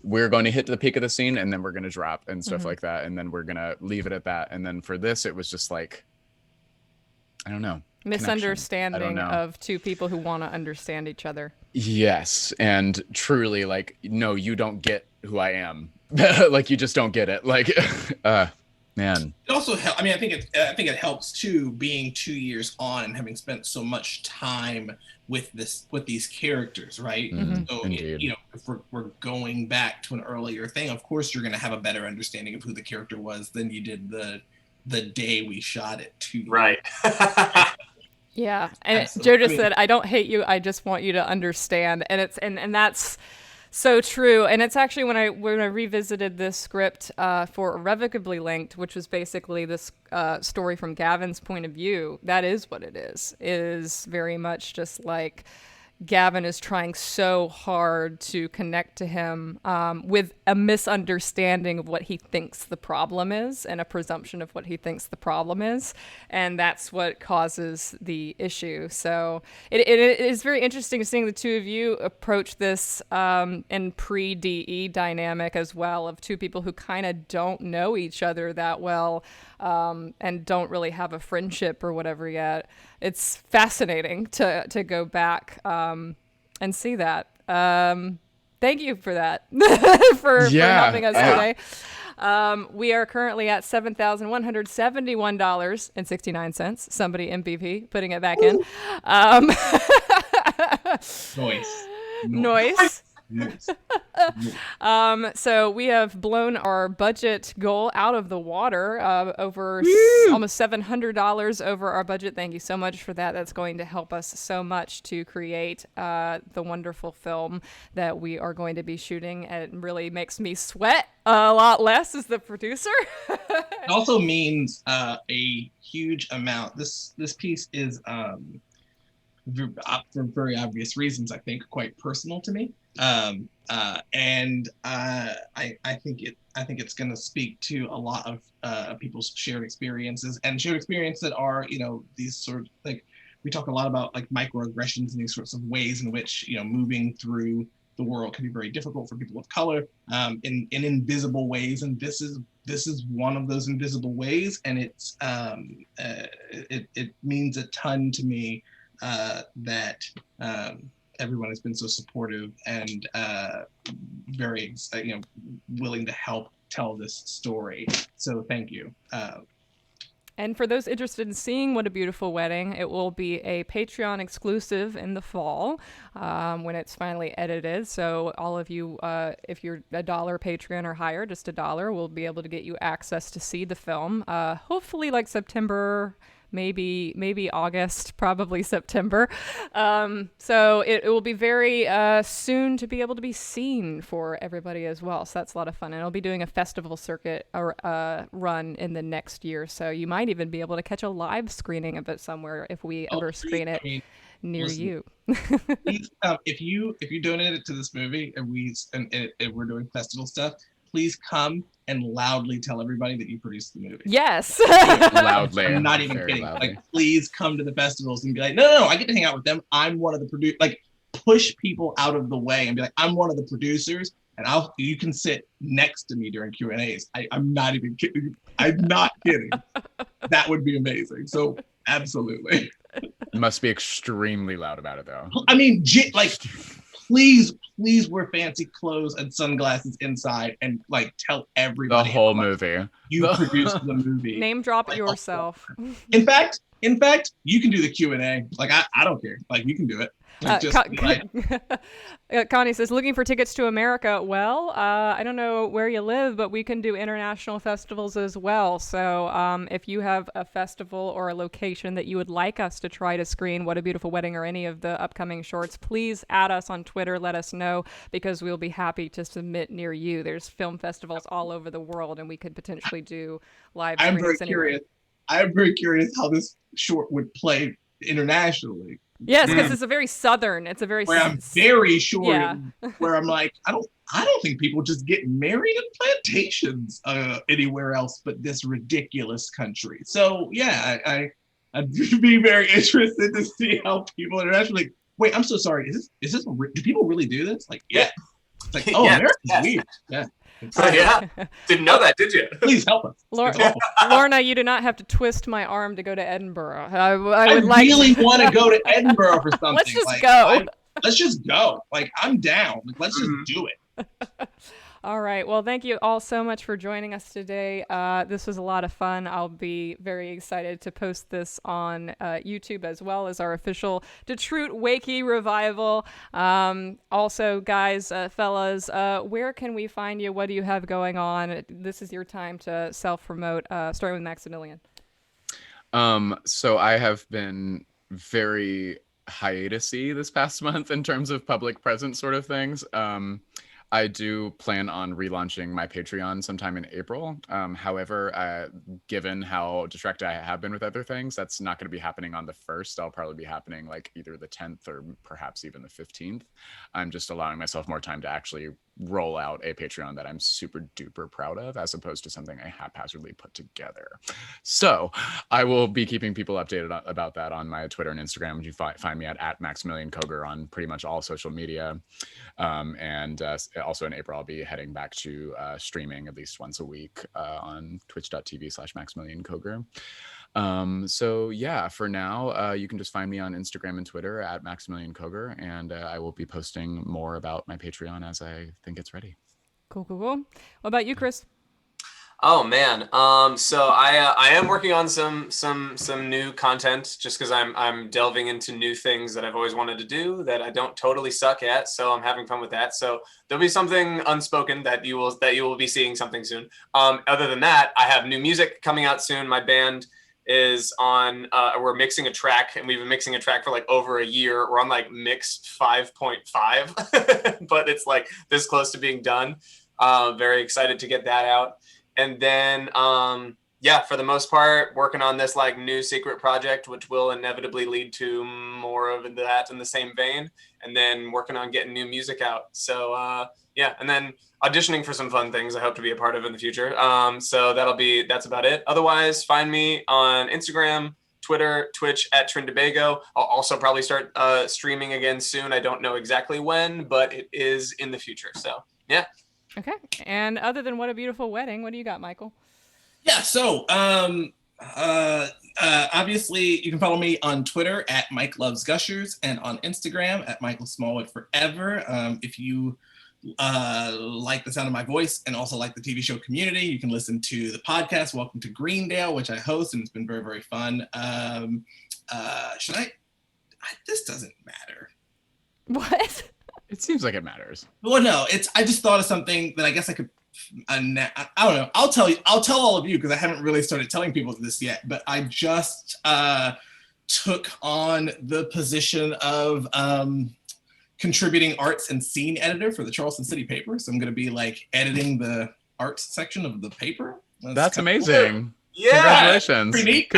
we're going to hit the peak of the scene and then we're going to drop and stuff like that and then we're going to leave it at that, and then for this it was just like I don't know, Misunderstanding of two people who want to understand each other. Yes, and truly like no, you don't get who I am. Like you just don't get it, like man. It also helps. I mean, I think it helps too, being 2 years on and having spent so much time with these characters, right? So Indeed. if we're going back to an earlier thing, of course you're going to have a better understanding of who the character was than you did the day we shot it 2 years. Right. Yeah, and Absolutely. Joe just said, "I don't hate you. I just want you to understand," and it's and that's so true. And it's actually when I revisited this script for Irrevocably Linked, which was basically this story from Gavin's point of view. That is what it is very much just like Gavin is trying so hard to connect to him with a misunderstanding of what he thinks the problem is and a presumption of what he thinks the problem is. And that's what causes the issue. So it is very interesting seeing the two of you approach this in pre-DE dynamic as well, of two people who kind of don't know each other that well and don't really have a friendship or whatever yet. It's fascinating to go back and see that. Thank you for that, for helping us today. We are currently at $7,171.69. Somebody MVP putting it back in. Noise. So we have blown our budget goal out of the water, over almost $700 over our budget. Thank you so much for that. That's going to help us so much to create the wonderful film that we are going to be shooting. It really makes me sweat a lot less as the producer. It also means a huge amount. This piece is for very obvious reasons, I think, quite personal to me. I think it's going to speak to a lot of people's shared experiences that are, these sort of, like, we talk a lot about like microaggressions and these sorts of ways in which, moving through the world can be very difficult for people of color, in invisible ways. And this is one of those invisible ways. And it's it means a ton to me that everyone has been so supportive and very willing to help tell this story. So thank you. And for those interested in seeing What a Beautiful Wedding, it will be a Patreon exclusive in the fall when it's finally edited. So all of you, if you're $1 Patreon or higher, just $1, we'll be able to get you access to see the film. Hopefully like September, maybe August, probably September. So it will be very soon to be able to be seen for everybody as well. So that's a lot of fun. And I'll be doing a festival circuit run in the next year. So you might even be able to catch a live screening of it somewhere if we ever screen it near you. Please, if you donate it to this movie and we're doing festival stuff, please come and loudly tell everybody that you produced the movie. Yes. Loudly. I'm not even kidding. Loudly. Like, please come to the festivals and be like, no, I get to hang out with them. I'm one of the producers. Like, push people out of the way and be like, I'm one of the producers, and you can sit next to me during Q&As. I'm not even kidding. I'm not kidding. That would be amazing. So absolutely. Must be extremely loud about it though. I mean, please wear fancy clothes and sunglasses inside and like tell everybody the whole movie. You produced the movie. Name drop yourself. In fact, you can do the Q&A. Like, I don't care. Like, you can do it. Connie says, looking for tickets to America. Well, I don't know where you live, but we can do international festivals as well. So if you have a festival or a location that you would like us to try to screen What a Beautiful Wedding or any of the upcoming shorts, please add us on Twitter. Let us know, because we'll be happy to submit near you. There's film festivals all over the world, and we could potentially do live screenings anywhere. I'm very curious how this short would play internationally. Yes, because it's a very southern. It's a very. Where I'm very sure. Yeah. Where I'm like, I don't think people just get married in plantations anywhere else but this ridiculous country. So yeah, I'd be very interested to see how people internationally. Like, wait, I'm so sorry. Is this? Do people really do this? Like, yeah. It's like, oh, America's weird. Yeah. Yeah, didn't know that, did you? Please help us. Lorna, you do not have to twist my arm to go to Edinburgh. I really want to go to Edinburgh for something. Let's just go. Let's just go. Like, I'm down. Like, let's just do it. All right. Well, thank you all so much for joining us today. This was a lot of fun. I'll be very excited to post this on YouTube as well as our official Detroot Wakey revival. Also, guys, fellas, where can we find you? What do you have going on? This is your time to self-promote, starting with Maximilian. So I have been very hiatus-y this past month in terms of public presence sort of things. I do plan on relaunching my Patreon sometime in April. However, given how distracted I have been with other things, that's not going to be happening on the 1st. I'll probably be happening like either the 10th or perhaps even the 15th. I'm just allowing myself more time to actually roll out a Patreon that I'm super duper proud of, as opposed to something I haphazardly put together. So I will be keeping people updated about that on my Twitter and Instagram. You find me at Maximilian Koger on pretty much all social media. And also in April, I'll be heading back to streaming at least once a week on twitch.tv/MaximilianKoger. So yeah, for now, you can just find me on Instagram and Twitter at Maximilian Koger, and I will be posting more about my Patreon as I think it's ready. Cool. What about you, Chris? Oh man, so I am working on some new content just because I'm delving into new things that I've always wanted to do that I don't totally suck at. So I'm having fun with that. So there'll be something unspoken that you will be seeing something soon. Other than that, I have new music coming out soon. My band is on. We're mixing a track, and we've been mixing a track for like over a year. We're on like mix 5.5, but it's like this close to being done. Very excited to get that out. And then, for the most part, working on this like new secret project, which will inevitably lead to more of that in the same vein. And then working on getting new music out. So, and then auditioning for some fun things I hope to be a part of in the future. So that's about it. Otherwise, find me on Instagram, Twitter, Twitch at Trindabago. I'll also probably start streaming again soon. I don't know exactly when, but it is in the future. So, yeah. Okay. And other than What a Beautiful Wedding, what do you got, Michael? Yeah, so obviously you can follow me on Twitter at Mike Loves Gushers and on Instagram at Michael Smallwood Forever. If you like the sound of my voice and also like the TV show Community, you can listen to the podcast Welcome to Greendale, which I host, and it's been very, very fun. This doesn't matter. What? It seems like it matters. Well, no, I just thought of something that I guess I could. I don't know. I'll tell all of you because I haven't really started telling people this yet. But I just took on the position of contributing arts and scene editor for the Charleston City paper. So I'm going to be like editing the arts section of the paper. That's amazing. Cool. Yeah, congratulations. Pretty neat.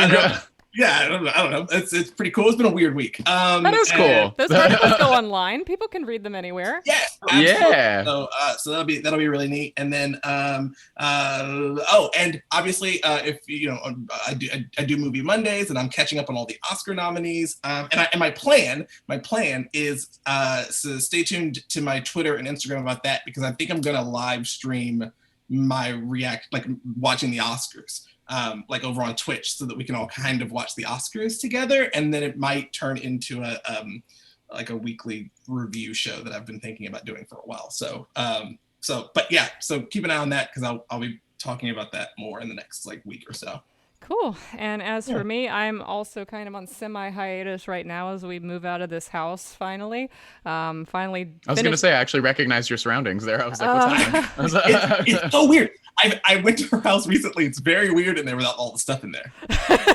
Yeah, I don't know. It's pretty cool. It's been a weird week. That is cool. Those articles go online. People can read them anywhere. Yes. Yeah. So that'll be really neat. And then and obviously if you know I do Movie Mondays and I'm catching up on all the Oscar nominees. And my plan is so stay tuned to my Twitter and Instagram about that because I think I'm gonna live stream my watching the Oscars. Over on Twitch so that we can all kind of watch the Oscars together, and then it might turn into a weekly review show that I've been thinking about doing for a while. So keep an eye on that because I'll be talking about that more in the next week or so. Cool. And as for me, I'm also kind of on semi-hiatus right now as we move out of this house finally. I was going to say, I actually recognized your surroundings there. I was like, what's happening? It's so weird. I went to her house recently. It's very weird in there without all the stuff in there. I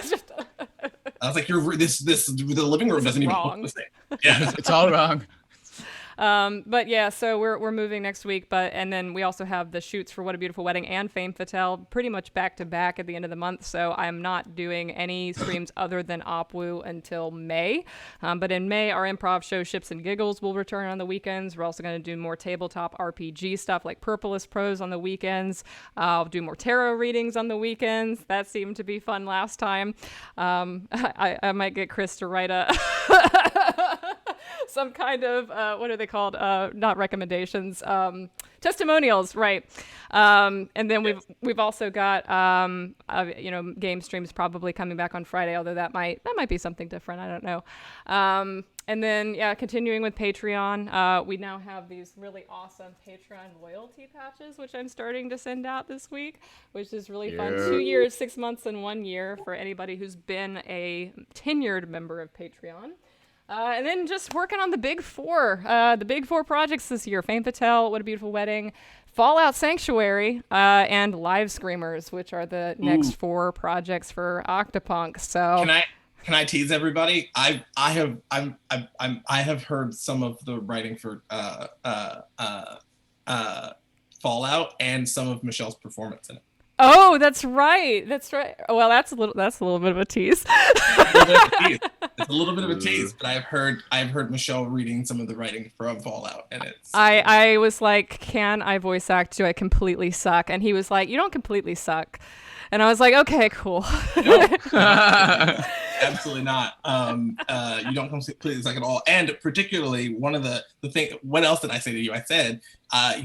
was like, the living room doesn't even look the same. Yeah, it's all wrong. But yeah, so we're moving next week, and then we also have the shoots for What a Beautiful Wedding and Femme Fatale pretty much back to back at the end of the month. So I'm not doing any streams other than Opwoo until May. But in May, our improv show Ships and Giggles will return on the weekends. We're also going to do more tabletop RPG stuff like Purpleless Prose on the weekends. I'll do more tarot readings on the weekends. That seemed to be fun last time. I might get Chris to write some kind of what are they called? Not recommendations, testimonials, right? And then we've also got game streams probably coming back on Friday, although that might be something different. I don't know. And then continuing with Patreon, we now have these really awesome Patreon loyalty patches, which I'm starting to send out this week, which is really fun. 2 years, 6 months, and 1 year for anybody who's been a tenured member of Patreon. And then just working on the big four projects this year: Femme Fatale, What a Beautiful Wedding, Fallout Sanctuary, and Live Screamers, which are the next 4 projects for Octopunk. So can I tease everybody? I have heard some of the writing for Fallout and some of Michelle's performance in it. Oh, that's right. That's right. Well, that's a little bit of a tease. It's a little bit of a tease, but I've heard Michelle reading some of the writing from Fallout, and it's. I was like, can I voice act? Do I completely suck? And he was like, you don't completely suck. And I was like, okay, cool. Absolutely not. You don't completely suck at all. And particularly one of the thing. What else did I say to you? I said,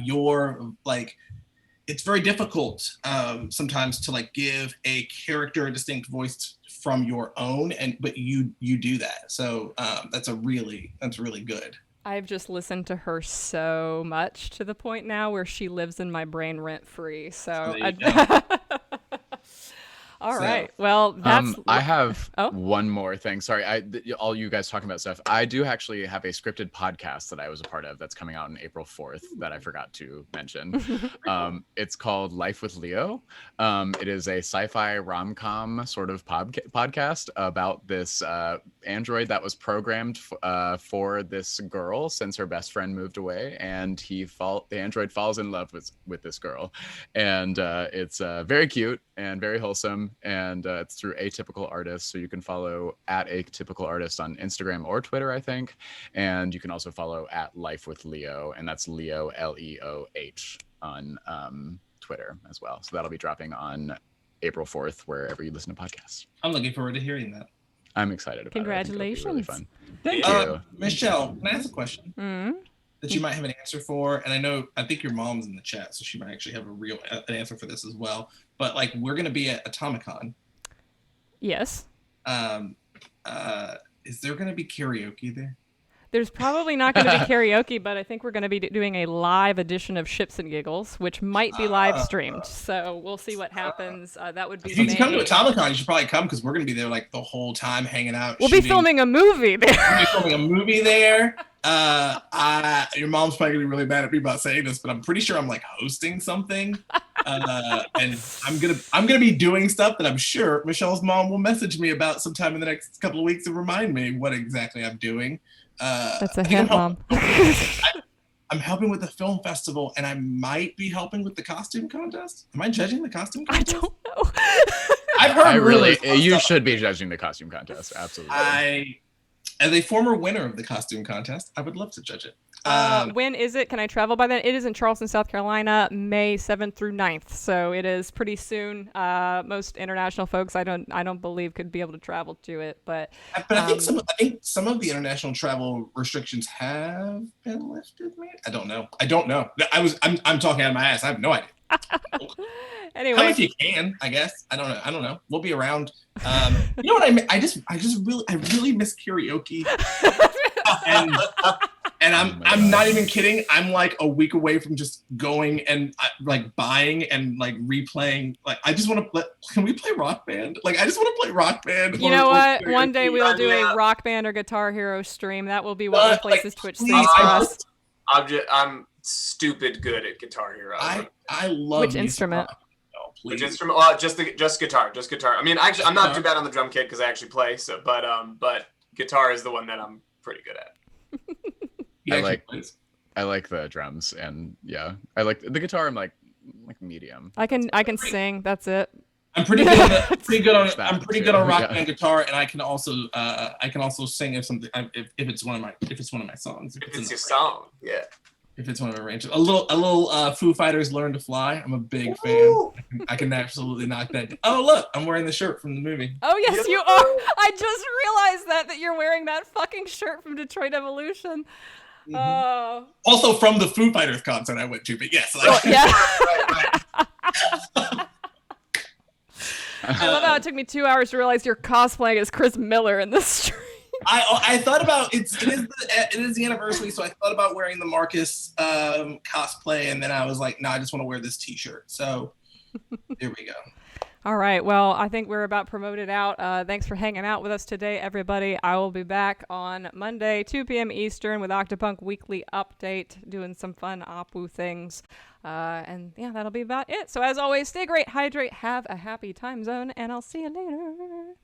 you're like. It's very difficult sometimes to like give a character a distinct voice from your own, but you do that. So that's really good. I've just listened to her so much to the point now where she lives in my brain rent free. So all right. Well, that's. I have Oh? one more thing. Sorry, all you guys talking about stuff. I do actually have a scripted podcast that I was a part of that's coming out on April 4th that I forgot to mention. It's called Life with Leo. It is a sci-fi rom-com sort of podcast about this android that was programmed for this girl since her best friend moved away, and the android falls in love with this girl, and it's very cute and very wholesome. And it's through Atypical Artists, so you can follow at Atypical Artist on Instagram or Twitter, I think, and you can also follow at Life with Leo, and that's Leo Leoh on Twitter as well. So that'll be dropping on April 4th wherever you listen to podcasts. I'm looking forward to hearing that. I'm excited about Congratulations. it. I think it'll be really Thank fun. you. Michelle, can I ask a question Mm. that you might have an answer for? And I think your mom's in the chat, so she might actually have an answer for this as well. But like, we're gonna be at Atomicon. Yes. Is there gonna be karaoke there? There's probably not going to be karaoke, but I think we're going to be doing a live edition of Ships and Giggles, which might be live streamed. So we'll see what happens. That would be. If you can come to Atomicon, you should probably come because we're going to be there like the whole time, hanging out. We'll be filming a movie there. We'll be filming a movie there. Your mom's probably gonna be really mad at me about saying this, but I'm pretty sure I'm like hosting something, and I'm gonna be doing stuff that I'm sure Michelle's mom will message me about sometime in the next couple of weeks and remind me what exactly I'm doing. That's a hint, Mom. I'm helping with the film festival, and I might be helping with the costume contest. Am I judging the costume contest? I don't know. I've heard you should be judging the costume contest. Absolutely. As a former winner of the costume contest, I would love to judge it. When is it? Can I travel by then? It is in Charleston, South Carolina, May 7th through 9th. So it is pretty soon. Most international folks, I don't believe, could be able to travel to it. But I think some of the international travel restrictions have been lifted. I don't know. I'm talking out of my ass. I have no idea. Anyway, come if you can. I guess. I don't know. We'll be around. You know what I mean? I really miss karaoke. And I'm not even kidding. I'm like a week away from just going and like buying and like replaying. Like I just want to can we play Rock Band? Like I just want to play Rock Band. You know what? One day we'll do a Rock Band or Guitar Hero stream. That will be one of the places Twitch sees for us. I'm stupid good at Guitar Hero. I love which instrument? Which instrument? Just guitar. I mean, actually, I'm not too bad on the drum kit because I actually play. So, but guitar is the one that I'm pretty good at. I like the drums, and yeah, I like the guitar. I'm like medium. I can sing. That's it. I'm pretty good on rock band guitar, and I can also sing if it's one of my songs. If it's your song, yeah. If it's one of my ranges, a little Foo Fighters "Learn to Fly." I'm a big fan. I can absolutely knock that. Oh look, I'm wearing the shirt from the movie. Oh yes, you are. I just realized that you're wearing that fucking shirt from Detroit Evolution. Mm-hmm. Oh. Also from the Foo Fighters concert I went to, but yes. Yeah. I love how it took me 2 hours to realize you're cosplaying as Chris Miller in this stream. I thought about it is the anniversary, so I thought about wearing the Marcus cosplay, and then I was like, no, I just want to wear this t-shirt. So here we go. All right. Well, I think we're about promoted out. Thanks for hanging out with us today, everybody. I will be back on Monday, 2 p.m. Eastern with Octopunk Weekly Update, doing some fun Opwu things. And yeah, that'll be about it. So as always, stay great, hydrate, have a happy time zone, and I'll see you later.